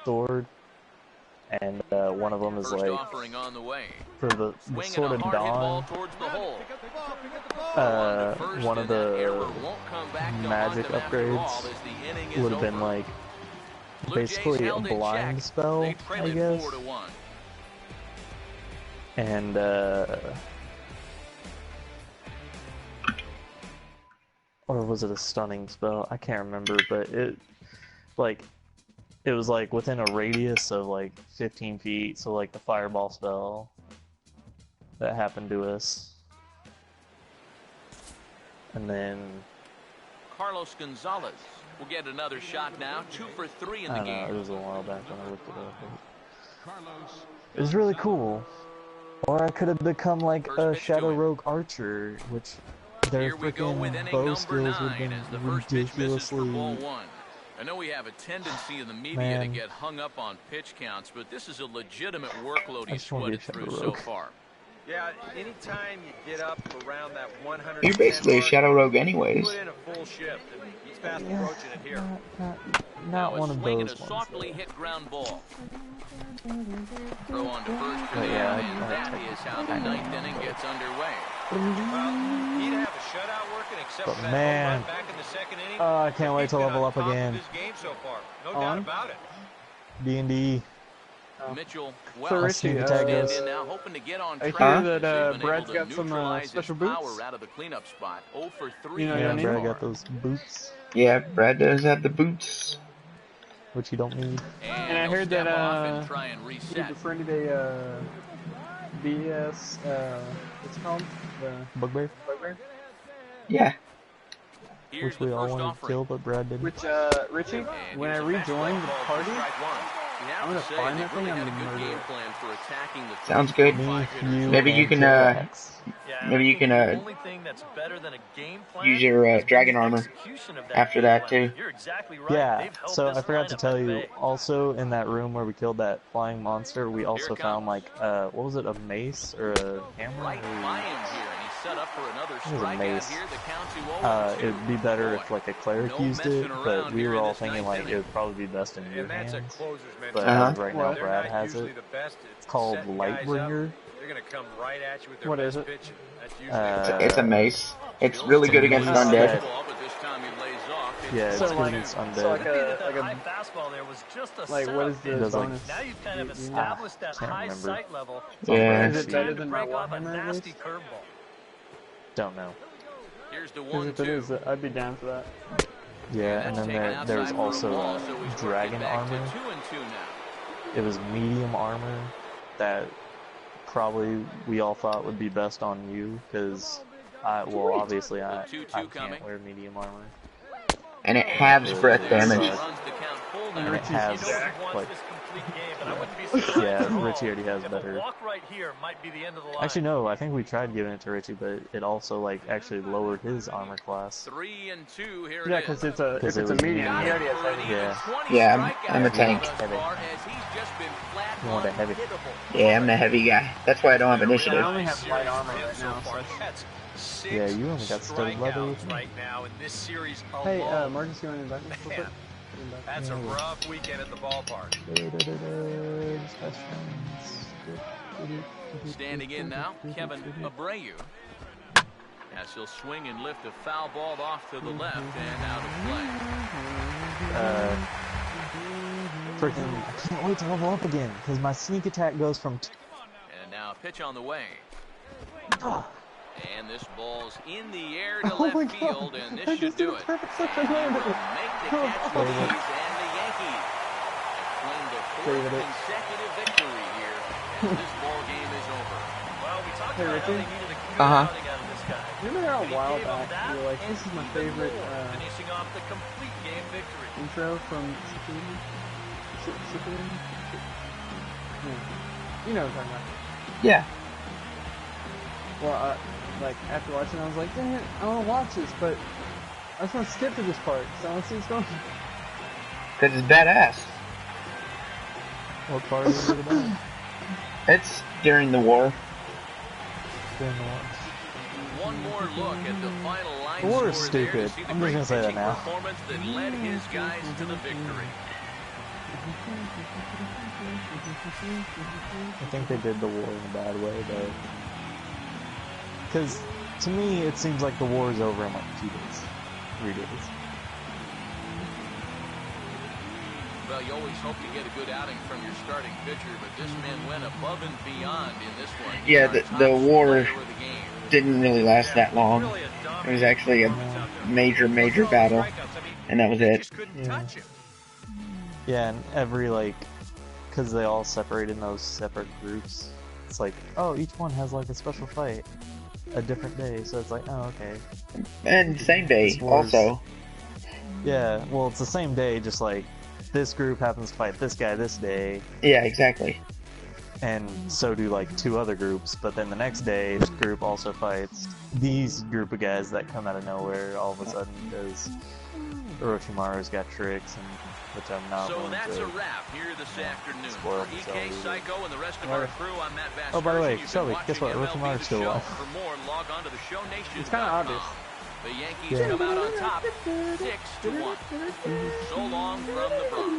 Speaker 1: sword. And one of them is like for the Sword of Dawn. One of the magic upgrades would have been like basically a blind spell, I guess. And or was it a stunning spell? I can't remember, but it was like within a radius of like 15 feet, so like the fireball spell that happened to us. And then
Speaker 3: Carlos Gonzalez will get another shot now, 2 for 3 in the game.
Speaker 1: It was a while back when I looked it up. It was really cool. Or I could have become like a Shadow Rogue Archer, which their freaking bow skills would have been ridiculously.
Speaker 3: I know we have a tendency in the media to get hung up on pitch counts, but this is a legitimate workload he's sweated through so far.
Speaker 7: Yeah, anytime you get up around that 100.
Speaker 2: You're basically a Shadow Rogue anyways.
Speaker 7: Put in a full shift, and he's fast approaching it here.
Speaker 1: Not one of those
Speaker 3: a softly hit ground ball. Throw on to first for
Speaker 1: but
Speaker 3: the
Speaker 1: yeah,
Speaker 3: out, and that is how the 9th inning gets underway.
Speaker 7: have a shutout working except
Speaker 1: but
Speaker 7: for that
Speaker 1: man,
Speaker 7: home run back in the second inning.
Speaker 1: I can't wait to level up again.
Speaker 7: This game so far. No doubt about it.
Speaker 1: D&D.
Speaker 3: Mitchell,
Speaker 5: so Richie,
Speaker 3: now, hoping to get on
Speaker 5: I hear that Brad's got some special boots.
Speaker 3: Out of the cleanup spot. 0 for 3.
Speaker 5: You know,
Speaker 1: yeah, Brad got those boots.
Speaker 2: Yeah, Brad does have the boots.
Speaker 1: Which you don't need.
Speaker 5: And I heard that he befriended a BS, what's it called? The
Speaker 1: Bugbear?
Speaker 2: Yeah.
Speaker 1: Which we all wanted to kill, but Brad didn't.
Speaker 5: Which, Richie, when I rejoin the party, I'm gonna find that thing and murder it.
Speaker 2: Sounds good. Maybe you can, use your dragon armor after that too.
Speaker 1: Yeah, so I forgot to tell you, also in that room where we killed that flying monster, we also found like, what was it, a mace or a hammer? It was a mace. It would be better if like a cleric used it, but we were all thinking like it would probably be best in your hands. But as of right now, Brad has it. It's called Lightbringer.
Speaker 5: What is it?
Speaker 2: It's a mace. It's really good against undead.
Speaker 1: Yeah, it's good against undead.
Speaker 5: Like what is the bonus?
Speaker 4: Now you've kind of established that high sight level.
Speaker 2: Yeah.
Speaker 5: Is it better than my Warhammer at least?
Speaker 1: Don't know.
Speaker 5: Because if it is, I'd be down for that.
Speaker 1: Yeah, and then there's also dragon armor. It was medium armor that probably we all thought would be best on you, because well, obviously I can't wear medium armor.
Speaker 2: And it halves breath damage.
Speaker 1: And it has, like, yeah, Richie already has better. Actually, no, I think we tried giving it to Richie, but it also, like, actually lowered his armor class.
Speaker 3: 3 and 2 here.
Speaker 5: Yeah, because it's a medium. He already has heavy.
Speaker 2: Yeah, I'm a tank.
Speaker 1: You want a heavy?
Speaker 2: Yeah, I'm the heavy guy. That's why I don't have initiative.
Speaker 5: I only have light armor right now. So.
Speaker 1: Yeah, you only got studded leather.
Speaker 7: Right now in this series alone.
Speaker 5: Hey, Marcus, you want to invite me real quick?
Speaker 7: That's a rough weekend at the ballpark.
Speaker 3: Standing in now, Kevin Abreu. As he'll swing and lift a foul ball off to the left and out of play.
Speaker 1: Freaking, I can't wait to level up again, because my sneak attack goes from...
Speaker 3: And now pitch on the way. And this ball's in the air to left field, and this should do it. And he will make the catch with ease, and the Yankees claim the 4th consecutive victory here, and this ball game is over.
Speaker 4: Well, we talked about how they needed a good outing out of this guy.
Speaker 5: Remember how a while back you were like, this is my favorite
Speaker 4: finishing off the complete game victory.
Speaker 5: Intro from Shippuden? Yeah. You know what I'm talking about.
Speaker 2: Yeah.
Speaker 5: Well, like, after watching it, I was like, dang it, I want to watch this, but I just want to skip to this part, so I want to see what's going on.
Speaker 2: Because it's badass.
Speaker 1: What part is it about?
Speaker 2: It's during the war.
Speaker 1: During the war.
Speaker 3: One more look at the final line.
Speaker 1: The war is stupid. I'm just going to say that now.
Speaker 3: Performance that led his guys to the victory.
Speaker 1: I think they did the war in a bad way, though. Because, to me, it seems like the war is over in like 2 days. 3 days.
Speaker 3: Well, you always hope to get a good outing from your starting pitcher, but this man went above and beyond in this one.
Speaker 2: Yeah, the war didn't really last that long. It was actually a major battle, and that was it.
Speaker 1: Yeah, and every, like, because they all separated in those separate groups, it's like, oh, each one has, like, a special fight. A different day, so it's like, oh, okay.
Speaker 2: And same day, also.
Speaker 1: Yeah, well, it's the same day, just like, this group happens to fight this guy this day.
Speaker 2: Yeah, exactly.
Speaker 1: And so do, like, 2 other groups, but then the next day, this group also fights these group of guys that come out of nowhere all of a sudden, because Orochimaru's got tricks, and which I'm not
Speaker 3: so that's a wrap here this afternoon.
Speaker 1: For
Speaker 3: EK Psycho and the rest of our crew, I'm Matt Vasquez.
Speaker 1: Oh, by the way, Shelby, guess what? Orochimaru's still alive.
Speaker 3: For more, log on to the ShowNation.
Speaker 5: It's kind of obvious.
Speaker 3: The Yankees come out on top, 6-1. So long from the Bronx.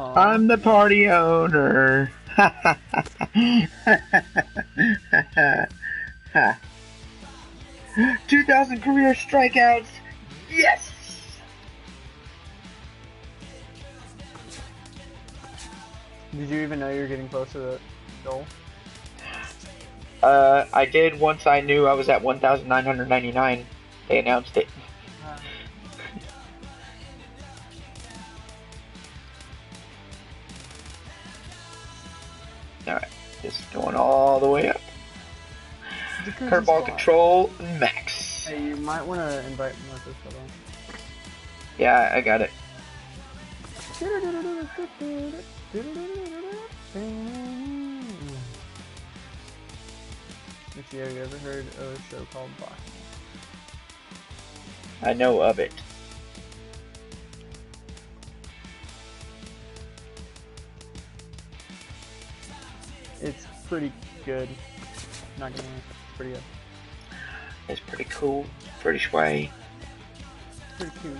Speaker 2: I'm the party owner. 2,000 career strikeouts. Yes.
Speaker 5: Did you even know you were getting close to the goal?
Speaker 2: I did once I knew I was at 1,999. They announced it. Alright, just going all the way up. Curveball control, max.
Speaker 5: Hey, you might want to invite Marcus.
Speaker 2: Yeah, I got it.
Speaker 5: Richie, have you ever heard of a show called Boxing?
Speaker 2: I know of it.
Speaker 5: It's pretty good. Not gonna lie, it's pretty good.
Speaker 2: It's pretty cool. Pretty sway.
Speaker 5: Pretty cool.